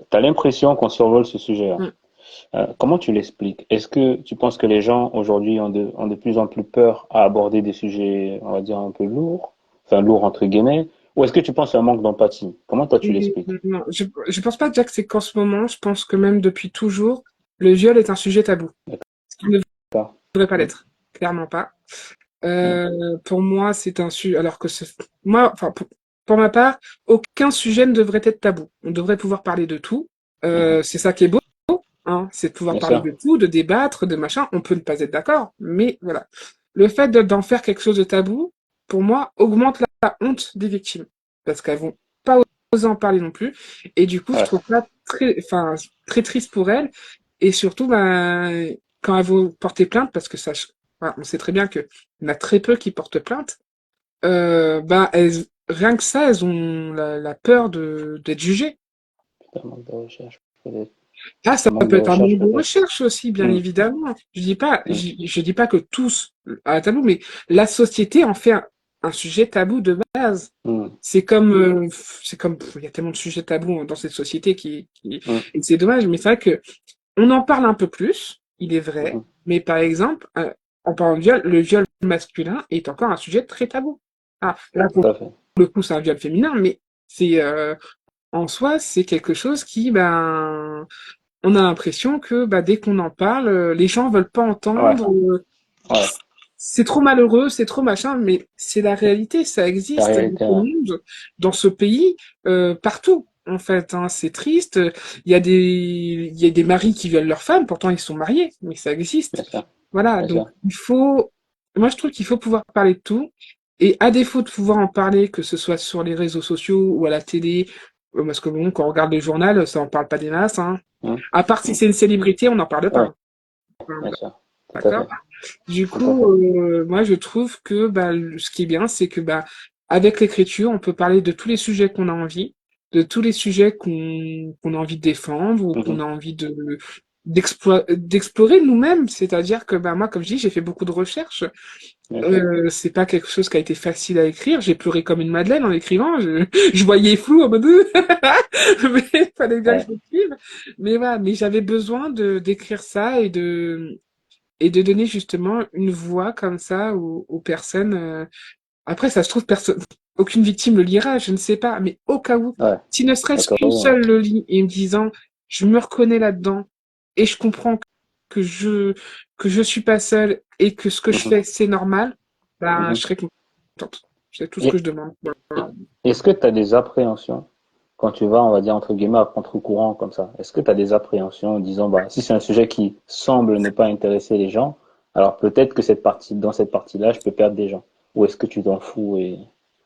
tu as l'impression qu'on survole ce sujet-là. Mm. Comment tu l'expliques? Est-ce que tu penses que les gens aujourd'hui ont de plus en plus peur à aborder des sujets, on va dire, un peu lourds, enfin lourds entre guillemets, ou est-ce que tu penses à un manque d'empathie? Comment toi tu l'expliques? Non, je pense pas déjà que c'est qu'en ce moment, je pense que même depuis toujours, le viol est un sujet tabou. Ce qui ne D'accord. devrait pas Mm, l'être. Clairement pas. mm, Pour moi, c'est un sujet, alors que moi, enfin, pour ma part, aucun sujet ne devrait être tabou. On devrait pouvoir parler de tout. mhm. C'est ça qui est beau, hein, c'est de pouvoir Bien parler sûr. de tout, de débattre, de machin. On peut ne pas être d'accord, mais voilà. Le fait d'en faire quelque chose de tabou, pour moi, augmente la honte des victimes. Parce qu'elles vont pas oser en parler non plus. Et du coup, je Ouais. trouve ça enfin, très triste pour elles. Et surtout, ben, quand elles vont porter plainte, parce que ça, enfin, on sait très bien que il y en a très peu qui portent plainte, ben, rien que ça, elles ont la peur d'être jugées. Un manque de recherche, peut-être. Ah, ça Un manque peut de être un recherche, manque de peut-être. recherche aussi, bien Mm, évidemment. mm, Je dis pas que tous à tabou, mais la société en fait, un sujet tabou de base. Mhm. Il y a tellement de sujets tabous dans cette société Mhm. et c'est dommage, mais c'est vrai que on en parle un peu plus, il est vrai, Mhm. mais par exemple, en parlant de viol, le viol masculin est encore un sujet très tabou. Ah, là, pour Tout à fait. le coup, c'est un viol féminin, mais c'est, en soi, c'est quelque chose qui, ben, on a l'impression que, bah, dès qu'on en parle, les gens veulent pas Ouais, entendre, ouais, c'est trop malheureux, c'est trop machin, mais c'est la réalité, ça la existe dans réalité, ce ouais. monde, dans ce pays, partout. En fait, hein, c'est triste. Il y a des maris qui violent leurs femmes, pourtant ils sont mariés, mais ça existe. Bien sûr, Voilà, bien donc sûr. moi je trouve qu'il faut pouvoir parler de tout, et à défaut de pouvoir en parler, que ce soit sur les réseaux sociaux ou à la télé, parce que bon, quand on regarde le journal, ça en parle pas des masses, hein. Mhm. À part si Mhm. c'est une célébrité, on n'en parle Ouais, pas. Hein. bien sûr. Tout à D'accord? fait. Du Tout à coup, fait. moi je trouve que bah, ce qui est bien, c'est que bah, avec l'écriture, on peut parler de tous les sujets qu'on a envie, de tous les sujets qu'on a envie de défendre ou qu'on Mhm. a envie d'explorer nous-mêmes. C'est-à-dire que bah, moi, comme je dis, j'ai fait beaucoup de recherches. Bien sûr. C'est pas quelque chose qui a été facile à écrire. J'ai pleuré comme une madeleine en écrivant. Je voyais flou en mode mais il fallait bien que Ouais. je l'écrive. Mais voilà, mais j'avais besoin de d'écrire ça et de donner justement une voix comme ça aux personnes. Après, ça se trouve, personne, aucune victime le lira, je ne sais pas, mais au cas où, Ouais. si ne serait-ce D'accord. qu'une Ouais. seule le lit et me disant, je me reconnais là-dedans et je comprends que je suis pas seule et que ce que je Mhm. fais, c'est normal, ben, je Mhm. serais contente. C'est tout ce que Et je demande. Voilà. est-ce que tu as des appréhensions quand tu vas, on va dire, entre guillemets, à contre-courant comme ça? Est-ce que tu as des appréhensions en disant, bah, si c'est un sujet qui semble ne pas intéresser les gens, alors peut-être que dans cette partie-là, je peux perdre des gens. Ou est-ce que tu t'en fous et...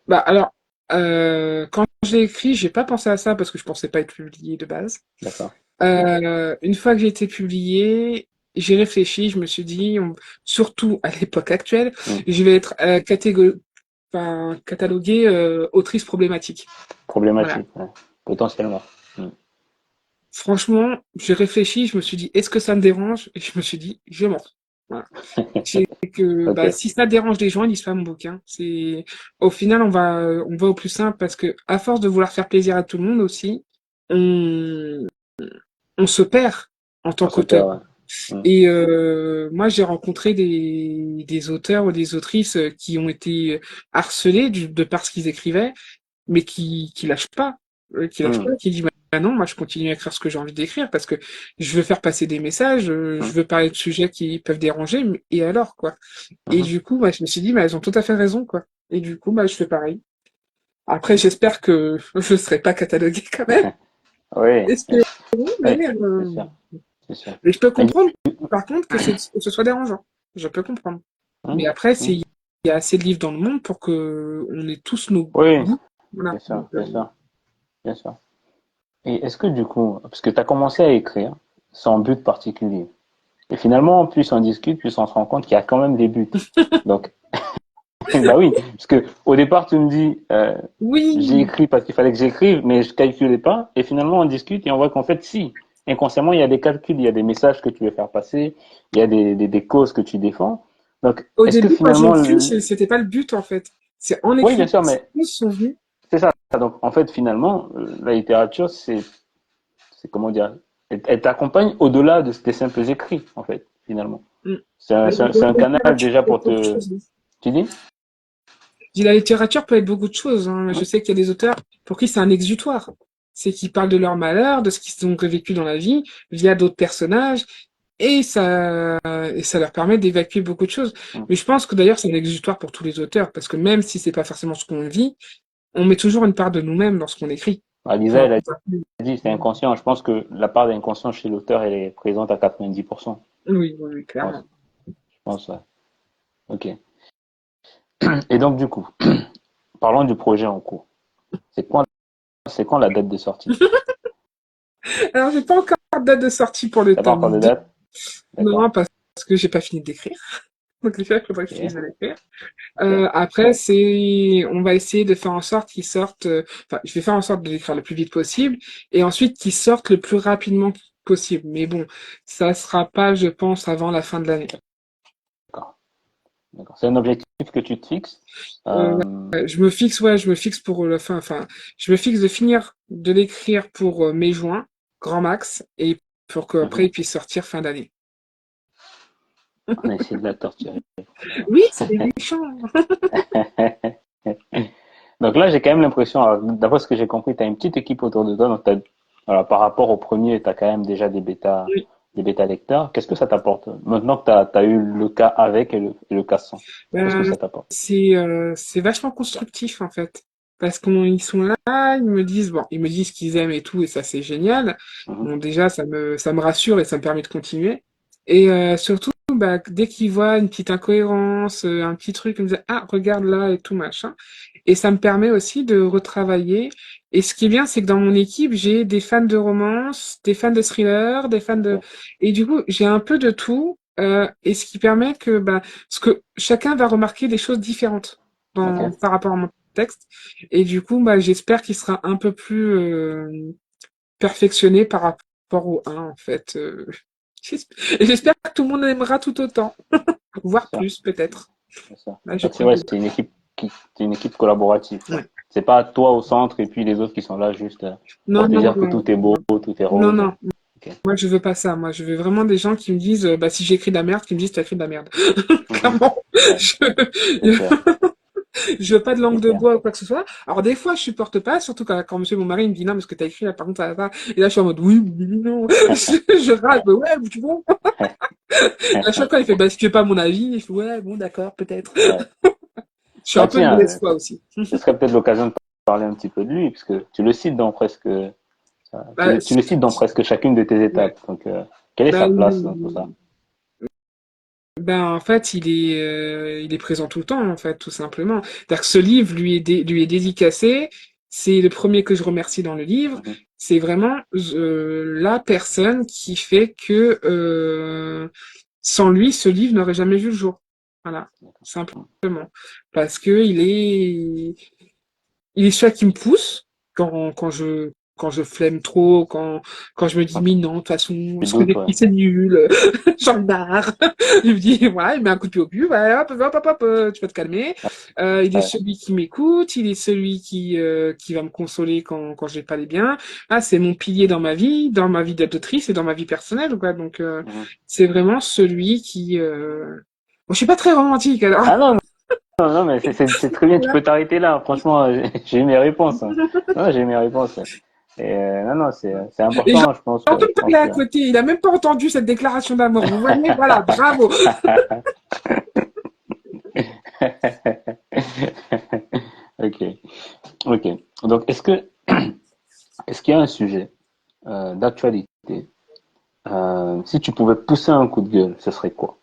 Bah, alors, quand j'ai écrit, j'ai pas pensé à ça parce que je pensais pas être publié de base. D'accord. Une fois que j'ai été publié, j'ai réfléchi, je me suis dit, surtout à l'époque actuelle, Hmm. je vais être cataloguée autrice problématique. Voilà. Problématique, ouais. Potentiellement. Hmm. Franchement, j'ai réfléchi, je me suis dit, est-ce que ça me dérange? Et je me suis dit, je mens. Voilà. C'est que Ok. bah, si ça dérange les gens, ils lisent pas mon bouquin. C'est au final, on va au plus simple parce que à force de vouloir faire plaisir à tout le monde aussi, on on se perd en tant On se qu'auteur. perd, ouais. Hmm. Et moi, j'ai rencontré des auteurs ou des autrices qui ont été harcelés de par ce qu'ils écrivaient, mais qui lâchent pas, Hmm. qui disent bah non, moi je continue à écrire ce que j'ai envie d'écrire parce que je veux faire passer des messages, je Hmm. veux parler de sujets qui peuvent déranger, et alors quoi. Et Mhm. du coup, bah, je me suis dit, bah, elles ont tout à fait raison quoi. Et du coup, bah, je fais pareil. Après, j'espère que je serai pas cataloguée quand même. Oui, bien Espérons, sûr. mais Oui, c'est sûr, c'est sûr. mais je peux Mais du- comprendre, par contre, que ce soit dérangeant. Je peux comprendre. Hmm. Mais après, Hmm. il y a assez de livres dans le monde pour que on ait tous nos Oui, goûts. Voilà. bien sûr, Donc, bien sûr, bien sûr. Et est-ce que du coup, parce que tu as commencé à écrire sans but particulier, et finalement, plus on discute, plus on se rend compte qu'il y a quand même des buts. Donc, bah oui, parce que au départ, tu me dis, j'ai oui, écrit parce qu'il fallait que j'écrive, mais je calculais pas, et finalement, on discute et on voit qu'en fait, si, inconsciemment, il y a des calculs, il y a des messages que tu veux faire passer, il y a des causes que tu défends. Donc, au est-ce que début, quand j'ai finalement, écrit, c'était pas le but, en fait. C'est en oui, bien écrivant, sûr, ces mais choses sont venues. c'est ça. Donc, en fait, finalement, la littérature, c'est comment dire, elle t'accompagne au-delà de tes simples écrits, en fait, finalement. Mm. La C'est un canal littérature déjà peut pour être beaucoup de te, choses. tu dis? Je dis, la littérature peut être beaucoup de choses. Hein. Je Hein. sais qu'il y a des auteurs pour qui c'est un exutoire. C'est qu'ils parlent de leur malheur, de ce qu'ils ont vécu dans la vie, via d'autres personnages, et ça leur permet d'évacuer beaucoup de choses. Hein. Mais je pense que d'ailleurs, c'est un exutoire pour tous les auteurs, parce que même si c'est pas forcément ce qu'on vit, on met toujours une part de nous-mêmes dans ce qu'on écrit. Bah, Lisa, Enfin, elle a dit, c'est inconscient. Je pense que la part d'inconscient chez l'auteur, elle est présente à 90%. oui, oui, oui, Je pense, clairement. je pense, ouais. Ok. Et donc, du coup, parlons du projet en cours. C'est quand la date de sortie? Alors, j'ai pas encore de date de sortie pour le T'as pas encore tome de 2. date? Non, D'accord. parce que j'ai pas fini d'écrire. Donc, il faudrait que je finisse Ok. de l'écrire. Ok. Après, on va essayer de faire en sorte qu'ils sortent, enfin, je vais faire en sorte de l'écrire le plus vite possible, et ensuite qu'ils sortent le plus rapidement possible. Mais bon, ça sera pas, je pense, avant la fin de l'année. D'accord. D'accord. C'est un objectif que tu te fixes. Euh, je me fixe pour la fin, enfin, je me fixe de finir de l'écrire pour mai-juin, grand max, et pour qu'après il Mhm. puisse sortir fin d'année. On a essayé de la torturer. Oui, c'est méchant. Donc là, j'ai quand même l'impression, alors, d'après ce que j'ai compris, tu as une petite équipe autour de toi. Donc voilà, par rapport au premier, tu as quand même déjà Oui. des bêta lecteurs. Qu'est-ce que ça t'apporte? Maintenant que tu as eu le cas avec et le cas sans, qu'est-ce que Ben, ça t'apporte? c'est vachement constructif en fait. Parce qu'ils sont là, ils me disent, bon, ils me disent ce qu'ils aiment et tout, et ça c'est génial. Mhm. Bon, déjà, ça me rassure et ça me permet de continuer. Et surtout, bah, dès qu'ils voient une petite incohérence, un petit truc, ils me disent, ah, regarde là et tout, machin. Et ça me permet aussi de retravailler. Et ce qui est bien, c'est que dans mon équipe, j'ai des fans de romance, des fans de thriller, des fans de... Ok, Et du coup, j'ai un peu de tout. Et ce qui permet que, bah, parce que chacun va remarquer des choses différentes ok, par rapport à mon texte. Et du coup, bah, j'espère qu'il sera un peu plus perfectionné par rapport au 1, en fait. Et j'espère que tout le monde aimera tout autant, c'est voire ça, plus, peut-être. c'est ça. Là, je Donc c'est croise vrai, les doigts. c'est une équipe collaborative, quoi. Ouais. C'est pas toi au centre et puis les autres qui sont là juste Non, pour te non, dire que non, tout est beau, tout est non, rose. non. Ok. Moi, je veux pas ça. Moi, je veux vraiment des gens qui me disent, bah, si j'écris de la merde, qui me disent, t'as écrit de la merde. Mhm. Clairement. Ouais, c'est Je, clair, je veux pas de c'est langue de clair. bois ou quoi que ce soit. Alors, des fois, je supporte pas, surtout quand monsieur mon mari il me dit, non, mais ce que t'as écrit là, par contre, ça va pas. Et là, je suis en mode, oui, oui, oui, non. Je râle, mais ouais, tu vois. À chaque fois, il fait, bah, si tu veux pas mon avis, je fais, ouais, bon, d'accord, peut-être. Ouais. Je suis un Bah peu de tiens, mauvaise foi aussi. ce serait peut-être l'occasion de parler un petit peu de lui, puisque tu le cites dans presque, Bah, tu le cites dans presque chacune de tes ouais. étapes. Donc, quelle est Bah, sa place dans tout ça? ben, en fait, il est présent tout le temps, en fait, tout simplement. C'est-à-dire que ce livre lui est dédicacé. C'est le premier que je remercie dans le livre. Mhm. C'est vraiment la personne qui fait que sans lui, ce livre n'aurait jamais vu le jour. Voilà, simplement. Parce que il est celui qui me pousse quand je flemme trop, quand je me dis, Ok. mais non, de toute façon, Tu ce que doutes, ouais. j'écris, c'est nul, j'en ai marre. Il me dit, ouais, il met un coup de pied au cul, ouais, hop, hop, hop, hop, tu vas te calmer. Il est Ouais. celui qui m'écoute, il est celui qui va me consoler quand je vais pas les bien. Ah, c'est mon pilier dans ma vie d'autrice et dans ma vie personnelle, quoi. Donc, Mhm. c'est vraiment celui qui, bon, je suis pas très romantique, alors. Ah non, non, non, mais c'est très bien, tu peux t'arrêter là. Franchement, j'ai eu mes réponses, hein. Non, j'ai eu mes réponses. Et non, non, c'est Et important, j'entends je parler pense à que. côté, il a même pas entendu cette déclaration d'amour. Vous voyez, voilà, bravo. Ok, ok. Donc, est-ce qu'il y a un sujet d'actualité, si tu pouvais pousser un coup de gueule, ce serait quoi?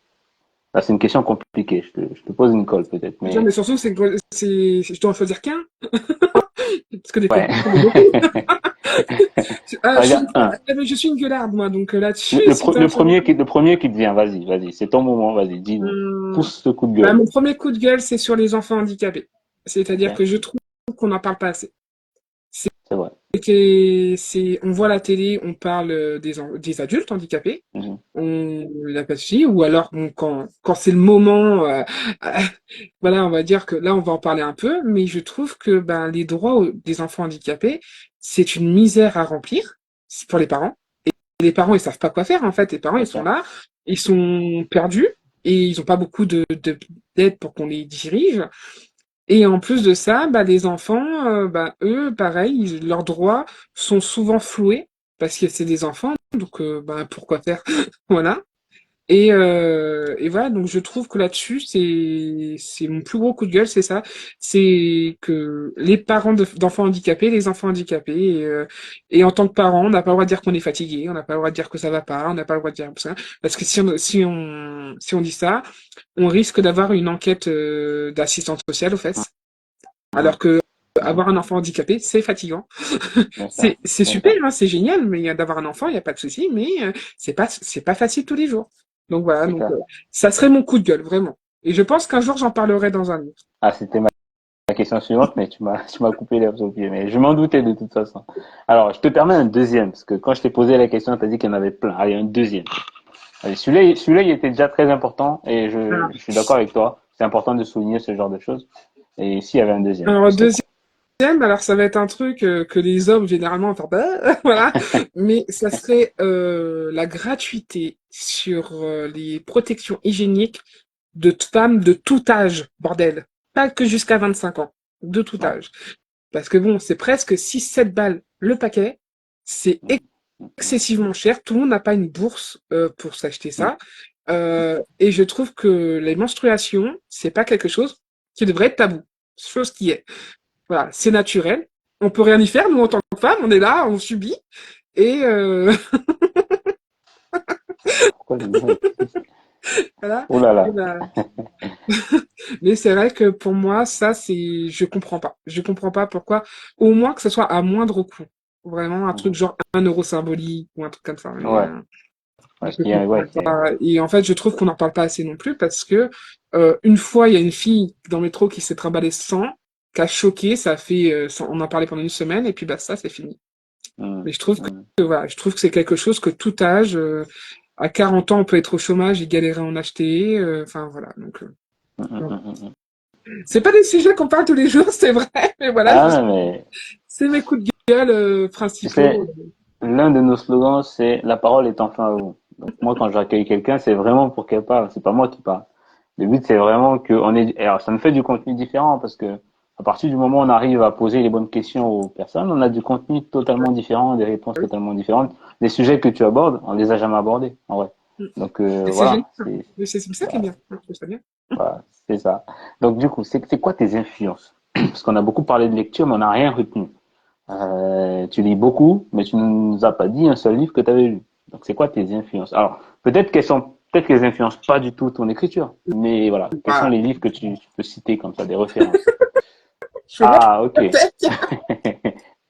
Là, c'est une question compliquée. Je te pose une colle peut-être, Putain, mais mais surtout, je dois en choisir qu'un, parce que des coups de ouais. gueule, j'en ai beaucoup. Ah, regarde, un. Je suis une gueularde, moi, donc là-dessus, si t'as un choix. Le premier qui te vient, vas-y, vas-y, c'est ton moment, vas-y, dis-nous. Hum, Pousse ce coup de Bah, gueule. mon premier coup de gueule, c'est sur les enfants handicapés. C'est-à-dire Ok, que je trouve qu'on n'en parle pas assez. c'est vrai. On voit la télé, on parle des adultes handicapés, Mhm. on n'a pas de souci, ou alors quand c'est le moment, euh, voilà, on va dire que là on va en parler un peu, mais je trouve que ben les droits des enfants handicapés, c'est une misère à remplir pour les parents. Et les parents ils savent pas quoi faire en fait. Les parents ils Ok. sont là, ils sont perdus et ils ont pas beaucoup d'aide pour qu'on les dirige. Et en plus de ça, bah, les enfants, bah, eux, pareil, leurs droits sont souvent floués parce que c'est des enfants, donc bah, pourquoi faire? Voilà. Et voilà, donc je trouve que là-dessus, c'est mon plus gros coup de gueule, c'est ça. C'est que les parents d'enfants handicapés, les enfants handicapés, et en tant que parent, on n'a pas le droit de dire qu'on est fatigué, on n'a pas le droit de dire que ça va pas, on n'a pas le droit de dire ça, parce que si on dit ça, on risque d'avoir une enquête d'assistance sociale aux fesses. Mhm. Alors que Mhm. avoir un enfant handicapé, c'est fatigant. Bien sûr, C'est bien super, sûr, hein, c'est génial, mais d'avoir un enfant, il n'y a pas de souci, mais c'est pas facile tous les jours. Donc voilà, c'est donc clair. ça serait mon coup de gueule, vraiment. Et je pense qu'un jour j'en parlerai dans un livre. Ah, ma question suivante, mais tu m'as coupé l'herbe sous le pied. Mais je m'en doutais de toute façon. Alors, je te permets un deuxième, parce que quand je t'ai posé la question, tu as dit qu'il y en avait plein. Allez, un deuxième. Allez, celui-là, il était déjà très important et Voilà. je suis d'accord avec toi. C'est important de souligner ce genre de choses. Et s'il y avait un deuxième, ce Alors, serait quoi? deuxième, alors ça va être un truc que les hommes généralement vont faire, bah, voilà, mais ça serait la gratuité sur les protections hygiéniques de femmes de tout âge, bordel. Pas que jusqu'à 25 ans, de tout Ouais. âge. Parce que bon, c'est presque 6-7 balles le paquet, c'est Mm, excessivement cher, tout le monde n'a pas une bourse pour s'acheter mm, ça. Et je trouve que les menstruations, c'est pas quelque chose qui devrait être tabou. Chose qui est. Voilà, c'est naturel. On peut rien y faire, nous, en tant que femmes, on est là, on subit. Et Pourquoi je dis ça? voilà. Oh là Et là. ben, mais c'est vrai que pour moi, ça, c'est, je comprends pas. Je comprends pas pourquoi. Au moins que ce soit à moindre coût. Vraiment, un truc Mhm. genre 1 euro symbolique ou un truc comme ça. Mais, Ouais. je Ouais, qu'il y a, ouais, comprends pas. Et en fait, je trouve qu'on n'en parle pas assez non plus parce que une fois, il y a une fille dans le métro qui s'est trimballée sans, qui a choqué. Ça a fait, on en parlait pendant une semaine et puis bah ça, c'est fini. mm, Mais je trouve mm, que voilà, je trouve que c'est quelque chose que tout âge, à 40 ans, on peut être au chômage et galérer à en acheter. Enfin voilà. Donc, mm, mm, bon. mm, mm, mm. C'est pas des sujets qu'on parle tous les jours, c'est vrai. Mais voilà, Ah, mais c'est mes coups de gueule tu sais, principaux. l'un de nos slogans, c'est la parole est enfin à vous. Donc moi, quand j'accueille quelqu'un, c'est vraiment pour qu'elle parle. C'est pas moi qui parle. Le but, c'est vraiment que on est. Alors, ça me fait du contenu différent parce que à partir du moment où on arrive à poser les bonnes questions aux personnes, on a du contenu totalement différent, des réponses Oui. totalement différentes. Les sujets que tu abordes, on les a jamais abordés, en vrai. Donc Et c'est génial. voilà, c'est Mais c'est ça qui est voilà, bien. Je trouve ça bien. voilà, c'est ça. Donc du coup, c'est quoi tes influences? Parce qu'on a beaucoup parlé de lecture, mais on n'a rien retenu. Tu lis beaucoup, mais tu ne nous as pas dit un seul livre que tu avais lu. Donc, c'est quoi tes influences? Alors, peut-être qu'elles influencent pas du tout ton écriture, mais voilà, quels sont Voilà. les livres que tu peux citer comme ça, des références? Je montre Ah, ok. la tête.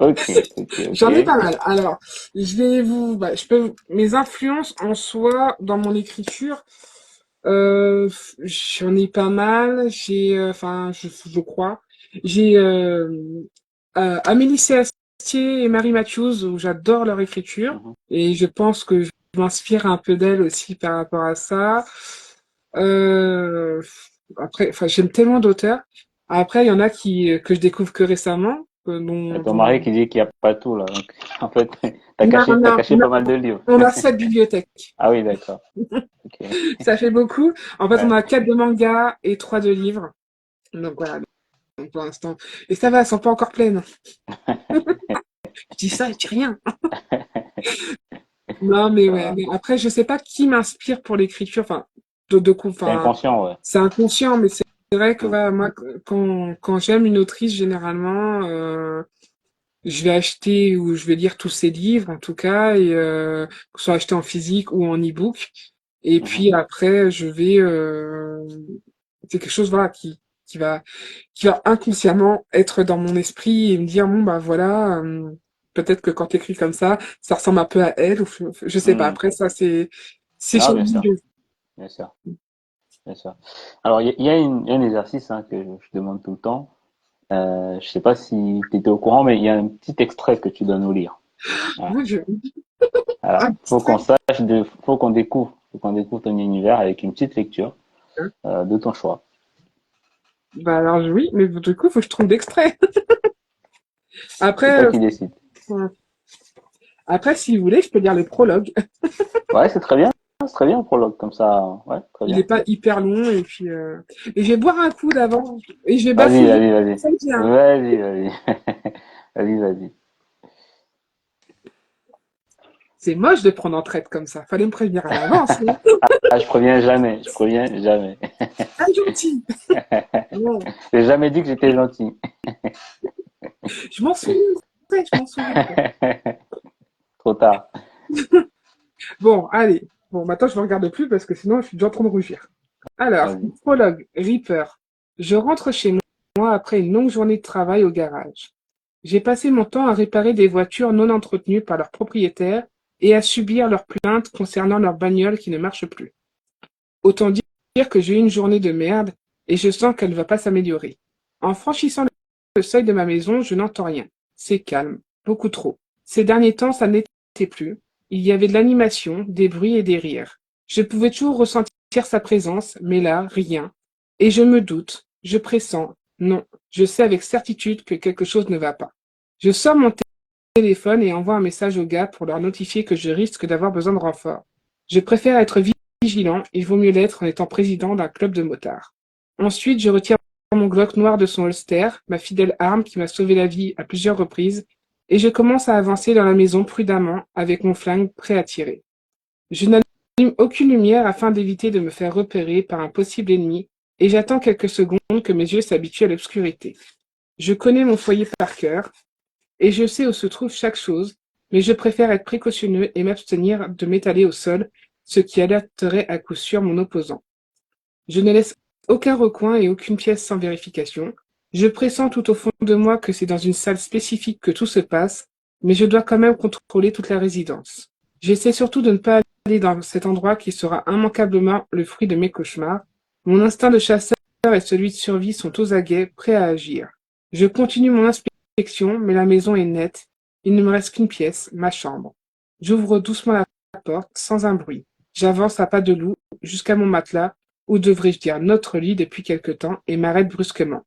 Ok, ok, ok. J'en ai pas mal. Alors, je peux, mes influences en soi dans mon écriture, j'en ai pas mal. Enfin, je crois, j'ai Amélie Astier et Marie Matthews où j'adore leur écriture Mhm, et je pense que je m'inspire un peu d'elles aussi par rapport à ça. Euh, Après, enfin, j'aime tellement d'auteurs. Après, il y en a que je découvre que récemment, Il y a ton dont mari qui dit qu'il n'y a pas tout, là. Donc, en fait, non, t'as non, caché pas mal de livres. on a 7 bibliothèques. Ah oui, d'accord. Ok. Ça fait beaucoup. En fait, on Ouais. a 4 de mangas et 3 de livres. Donc voilà, donc, pour l'instant. Et ça va, elles sont pas encore pleines. Je dis ça, je dis rien. Non, mais ouais. Ça, Mais après, je sais pas qui m'inspire pour l'écriture. Enfin, c'est enfin, inconscient, ouais. c'est inconscient, mais c'est vrai que Mm, voilà, moi, quand j'aime une autrice, généralement, je vais acheter ou je vais lire tous ses livres, en tout cas, et que ce soit acheté en physique ou en e-book. Et mhm, puis après, c'est quelque chose, voilà, qui va, qui va inconsciemment être dans mon esprit et me dire, bon, bah voilà, peut-être que quand t'écris comme ça ressemble un peu à elle, ou je sais pas. mm. Après, ça, c'est Non, chez bien sûr, lui. bien sûr. Bien sûr. Alors, il y a un exercice hein, que je demande tout le temps. Je sais pas si tu étais au courant, mais il y a un petit extrait que tu dois nous lire. Voilà. Moi, Alors, abstrait. faut qu'on découvre ton univers avec une petite lecture Hein. de ton choix. Bah alors oui, mais du coup, faut que je trouve d'extrait. C'est Après, toi qui décides. après, si vous voulez, je peux lire le prologue. Ouais, c'est très bien le prologue comme ça. Ouais, très Il est bien. pas hyper long et puis et je vais boire un coup d'avant et je vais Vas-y, bafouiller. vas-y, vas-y, Ça me dit, hein. vas-y, vas-y, vas-y, vas-y. C'est moche de prendre en traite comme ça. Fallait me prévenir à l'avance. Hein. Ah, je préviens jamais. Ah, gentil. Ouais. J'ai jamais dit que j'étais gentil. Je m'en souviens. Ouais, je m'en souviens. Trop tard. Bon, allez. Bon, maintenant je ne regarde plus parce que sinon je suis déjà en train de rougir. Alors, Vas-y. prologue, Reaper. Je rentre chez moi après une longue journée de travail au garage. J'ai passé mon temps à réparer des voitures non entretenues par leurs propriétaires et à subir leurs plaintes concernant leurs bagnoles qui ne marchent plus. Autant dire que j'ai eu une journée de merde et je sens qu'elle ne va pas s'améliorer. En franchissant le seuil de ma maison, je n'entends rien. C'est calme, beaucoup trop. Ces derniers temps, ça n'était plus. Il y avait de l'animation, des bruits et des rires. Je pouvais toujours ressentir sa présence, mais là, rien. Et je me doute, je pressens, non, je sais avec certitude que quelque chose ne va pas. Je sors mon téléphone et envoie un message aux gars pour leur notifier que je risque d'avoir besoin de renfort. Je préfère être vigilant, il vaut mieux l'être en étant président d'un club de motards. Ensuite, je retire mon Glock noir de son holster, ma fidèle arme qui m'a sauvé la vie à plusieurs reprises, et je commence à avancer dans la maison prudemment avec mon flingue prêt à tirer. Je n'allume aucune lumière afin d'éviter de me faire repérer par un possible ennemi, et j'attends quelques secondes que mes yeux s'habituent à l'obscurité. Je connais mon foyer par cœur, et je sais où se trouve chaque chose, mais je préfère être précautionneux et m'abstenir de m'étaler au sol, ce qui alerterait à coup sûr mon opposant. Je ne laisse aucun recoin et aucune pièce sans vérification. Je pressens tout au fond de moi que c'est dans une salle spécifique que tout se passe, mais je dois quand même contrôler toute la résidence. J'essaie surtout de ne pas aller dans cet endroit qui sera immanquablement le fruit de mes cauchemars. Mon instinct de chasseur et celui de survie sont aux aguets, prêts à agir. Je continue mon inspection, mais la maison est nette. Il ne me reste qu'une pièce, ma chambre. J'ouvre doucement la porte, sans un bruit. J'avance à pas de loup jusqu'à mon matelas, ou devrais-je dire notre lit depuis quelque temps, et m'arrête brusquement.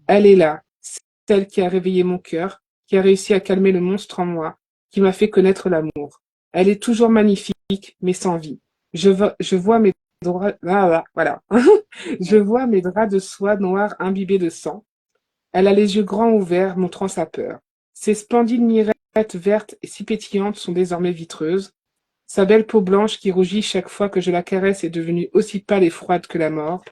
Elle est là, celle qui a réveillé mon cœur, qui a réussi à calmer le monstre en moi, qui m'a fait connaître l'amour. Elle est toujours magnifique, mais sans vie. Je vois mes draps, voilà. Je vois mes draps de soie noire imbibés de sang. Elle a les yeux grands ouverts, montrant sa peur. Ses splendides mirettes vertes et si pétillantes sont désormais vitreuses. Sa belle peau blanche qui rougit chaque fois que je la caresse est devenue aussi pâle et froide que la mort.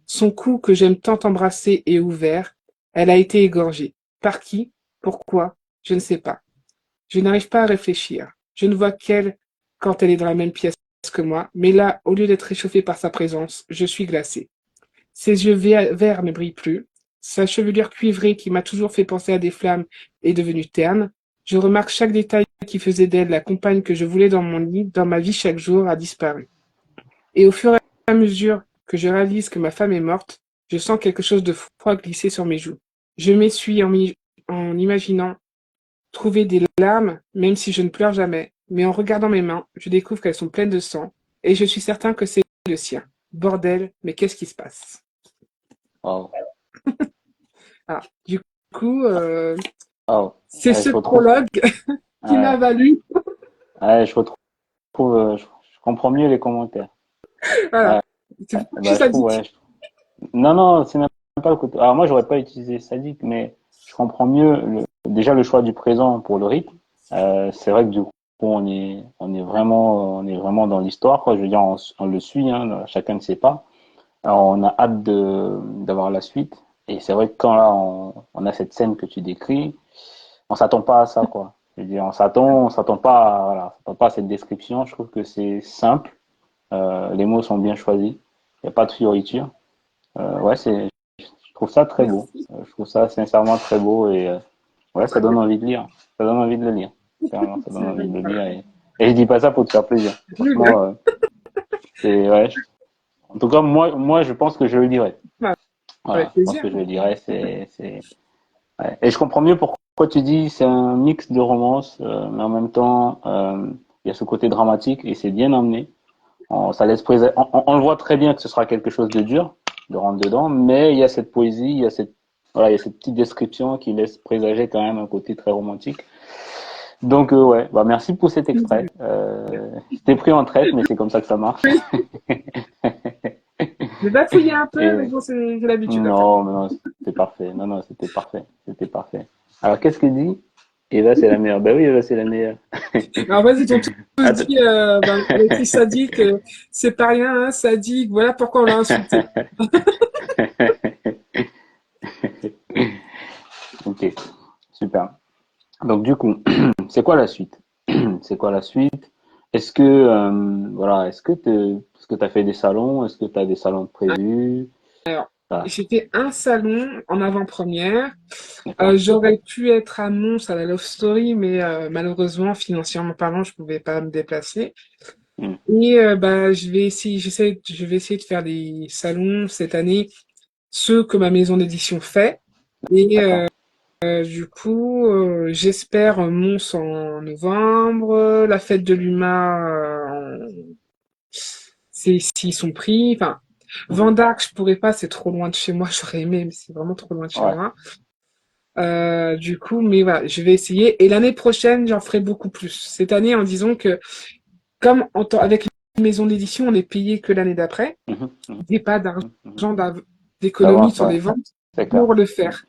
Son cou que j'aime tant embrasser est ouvert. Elle a été égorgée. Par qui? Pourquoi? Je ne sais pas. Je n'arrive pas à réfléchir. Je ne vois qu'elle quand elle est dans la même pièce que moi, mais là, au lieu d'être réchauffée par sa présence, je suis glacé. Ses yeux verts ne brillent plus. Sa chevelure cuivrée qui m'a toujours fait penser à des flammes est devenue terne. Je remarque chaque détail qui faisait d'elle la compagne que je voulais dans mon lit, dans ma vie chaque jour, a disparu. Et au fur et à mesure que je réalise que ma femme est morte, je sens quelque chose de froid glisser sur mes joues. Je m'essuie en imaginant trouver des larmes, même si je ne pleure jamais. Mais en regardant mes mains, je découvre qu'elles sont pleines de sang, et je suis certain que c'est le sien. Bordel, mais qu'est-ce qui se passe? Wow. Ah, du coup, Wow. c'est Ouais, ce je retrouve. prologue qui m'a Ouais, valu. ouais, je retrouve. Je comprends mieux les commentaires. Voilà. Ouais, C'est pour ça que je suis bah, je trouve, ouais. sadique. Non, non, c'est même pas le côté. Alors, moi, j'aurais pas utilisé sadique, mais je comprends mieux déjà le choix du présent pour le rythme. C'est vrai que du coup, on est vraiment dans l'histoire, quoi. Je veux dire, on le suit, hein, chacun de ses pas. Alors, on a hâte d'avoir la suite. Et c'est vrai que quand là, on a cette scène que tu décris, on s'attend pas à ça, quoi. Je veux dire, on s'attend pas voilà, on s'attend pas à cette description. Je trouve que c'est simple. Les mots sont bien choisis. Il n'y a pas de fioriture. Ouais, je trouve ça très beau. Merci. Je trouve ça sincèrement très beau et ouais, ça donne envie de lire. Ça donne envie de le lire. Clairement, ça donne envie de le lire et je dis pas ça pour te faire plaisir. Nul, hein? Franchement, c'est ouais. En tout cas, moi, je pense que je le lirai. Ah, avec Voilà, je pense plaisir. que je le lirai. Ouais. Et je comprends mieux pourquoi tu dis c'est un mix de romance, mais en même temps, il y a ce côté dramatique et c'est bien emmené. Ça laisse on le voit très bien que ce sera quelque chose de dur de rentrer dedans, mais il y a cette poésie, voilà, il y a cette petite description qui laisse présager quand même un côté très romantique. Donc ouais, bah merci pour cet extrait. Je t'ai pris en traite, mais c'est comme ça que ça marche. Oui, j'ai bafouillé un peu, mais Et bon, j'ai l'habitude après. non, mais non, c'était parfait. Non, non, c'était parfait. C'était parfait. Alors qu'est-ce qu'il dit? Eva, c'est la meilleure. Ben oui, Eva, c'est la meilleure. Alors, vas-y, ils t'ont tous Attends. dit, elle a écrit sadique, c'est pas rien, hein, sadique, voilà pourquoi on l'a insulté. Ok, super. Donc du coup, c'est quoi la suite? C'est quoi la suite? Est-ce que voilà, est-ce que tu as fait des salons? Est-ce que tu as des salons de prévus? Alors, Voilà, j'étais un salon en avant-première. d'accord. J'aurais pu être à Mons à la Love Story, mais malheureusement, financièrement parlant, je pouvais pas me déplacer. Hmm, Et bah, je vais essayer de faire des salons cette année, ceux que ma maison d'édition fait. Et d'accord. du coup, j'espère Mons en novembre, la fête de l'UMA s'ils sont pris. Enfin, Vendark, je pourrais pas, c'est trop loin de chez moi. J'aurais aimé, mais c'est vraiment trop loin de chez Ouais. moi. Du coup, mais voilà, je vais essayer. Et l'année prochaine, j'en ferai beaucoup plus. Cette année, en disant que, comme avec une maison d'édition, on est payé que l'année d'après, Mhm, mhm, j'ai pas mhm. d'argent d'économie D'avance, sur ouais, les ventes c'est clair. pour le faire.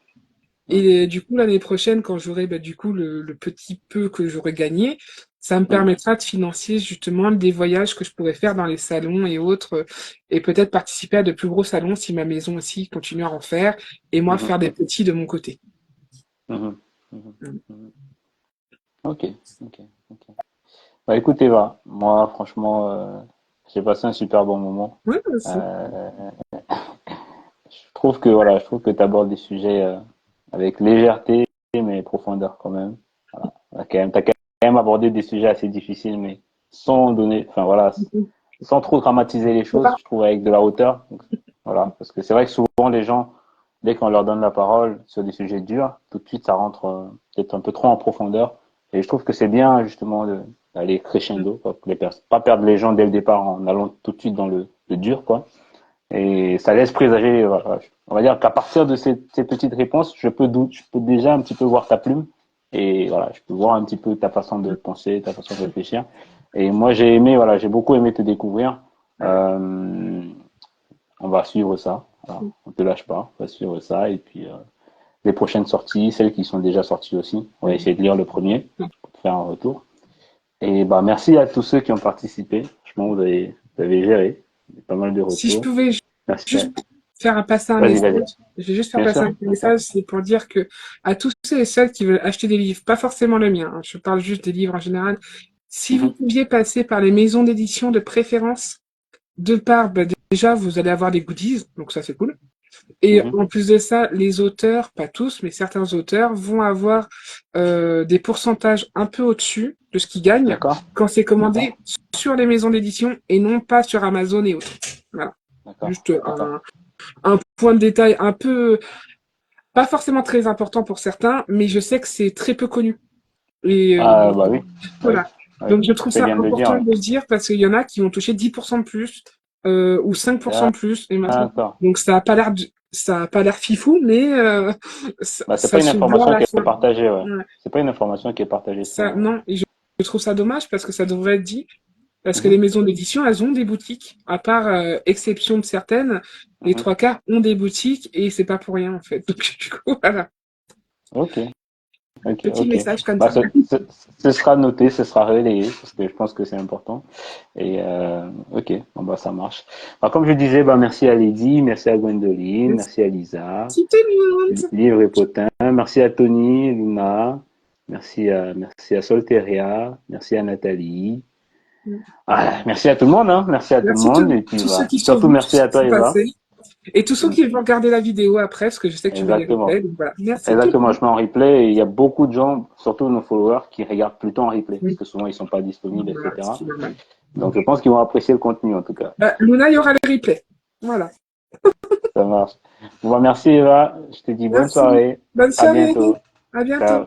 Mhm, Et du coup, l'année prochaine, quand j'aurai du coup le petit peu que j'aurai gagné, ça me mhm, permettra de financer justement des voyages que je pourrais faire dans les salons et autres, et peut-être participer à de plus gros salons si ma maison aussi continue à en faire, et moi mhm, faire des petits de mon côté. mhm, mhm, Mm. mhm. Ok, ok, ok. Bah écoute Eva, moi franchement, j'ai passé un super bon moment. Ouais, aussi. Euh, je trouve que tu abordes des sujets avec légèreté mais profondeur quand même. Voilà. T'as quand même abordé des sujets assez difficiles mais sans donner, enfin voilà, sans trop dramatiser les choses, je trouve avec de la hauteur. Donc, voilà, parce que c'est vrai que souvent les gens, dès qu'on leur donne la parole sur des sujets durs, tout de suite ça rentre peut-être un peu trop en profondeur. Et je trouve que c'est bien justement d'aller crescendo, quoi, que pas perdre les gens dès le départ en allant tout de suite dans le dur, quoi. Et ça laisse présager, voilà. On va dire qu'à partir de ces petites réponses, je peux déjà un petit peu voir ta plume et voilà, je peux voir un petit peu ta façon de penser, ta façon de réfléchir. Et moi, j'ai aimé, voilà, j'ai beaucoup aimé te découvrir. Euh, on va suivre ça. Voilà. On te lâche pas, on va suivre ça. Et puis, les prochaines sorties, celles qui sont déjà sorties aussi, on va essayer de lire le premier pour te faire un retour. Et bah, merci à tous ceux qui ont participé. Franchement, vous avez géré. Pas mal de Si je retours. pouvais Merci. juste passer un Vas-y, message, vas-y. je vais juste faire Bien passer sûr, un bien sûr. message, c'est pour dire que à tous ceux et celles qui veulent acheter des livres, pas forcément le mien, hein, je parle juste des livres en général, si vous Mhm, pouviez passer par les maisons d'édition de préférence, de part, déjà, vous allez avoir des goodies, donc ça c'est cool. Et mhm. en plus de ça, les auteurs, pas tous, mais certains auteurs vont avoir des pourcentages un peu au-dessus de ce qu'ils gagnent D'accord, quand c'est d'accord, commandé sur les maisons d'édition et non pas sur Amazon et autres. Voilà. d'accord, Juste d'accord. un point de détail un peu, pas forcément très important pour certains, mais je sais que c'est très peu connu. Et Ah, bah oui, oui, voilà. oui. Donc je trouve Tu fais ça bien de le dire, important oui. de le dire parce qu'il y en a qui vont toucher 10% de plus ou 5% de plus. Et maintenant, D'accord. donc ça a pas l'air fifou, mais Bah, c'est pas ça une se voit à information la qui est fin. partagée, ouais. Ouais. C'est pas une information qui est partagée Ça, souvent, ouais. non, et je trouve ça dommage parce que ça devrait être dit. Parce que Mhm, les maisons d'édition, elles ont des boutiques. À part exception de certaines, les mhm. trois quarts ont des boutiques et c'est pas pour rien en fait. Donc du coup, voilà. Ok, ok, Petit ok. message comme Bah, ça. ce sera noté, ce sera relayé, parce que je pense que c'est important. Et ok, bon, bah, ça marche. Bah, comme je disais, bah, merci à Lydie, merci à Gwendoline, Merci merci à Lisa, tout le monde. Livre et Potin, merci à Tony, Luna, merci à Solteria, merci à Nathalie. Ah, merci à tout le monde, hein. Merci à tout le Merci monde. Et puis, tous ceux bah, qui sont surtout venus, tous merci ceux à qui toi, sont Eva. passés. Et tous ceux Mm, qui vont regarder la vidéo après, parce que je sais que tu mets les exactement. replays. Donc voilà. Merci tout Exactement. le Je mets en replay et il y a beaucoup de gens, surtout nos followers, qui regardent plutôt en replay parce monde. que souvent ils sont pas disponibles, Voilà, ce etc. qui est normal. Donc, je pense qu'ils vont apprécier le contenu, en tout cas. Luna, il y aura les replays. Voilà. Ça marche. Bon, bah, merci, Eva. Je te dis bonne Merci. soirée. Bonne À soirée. bientôt. À bientôt. Ciao.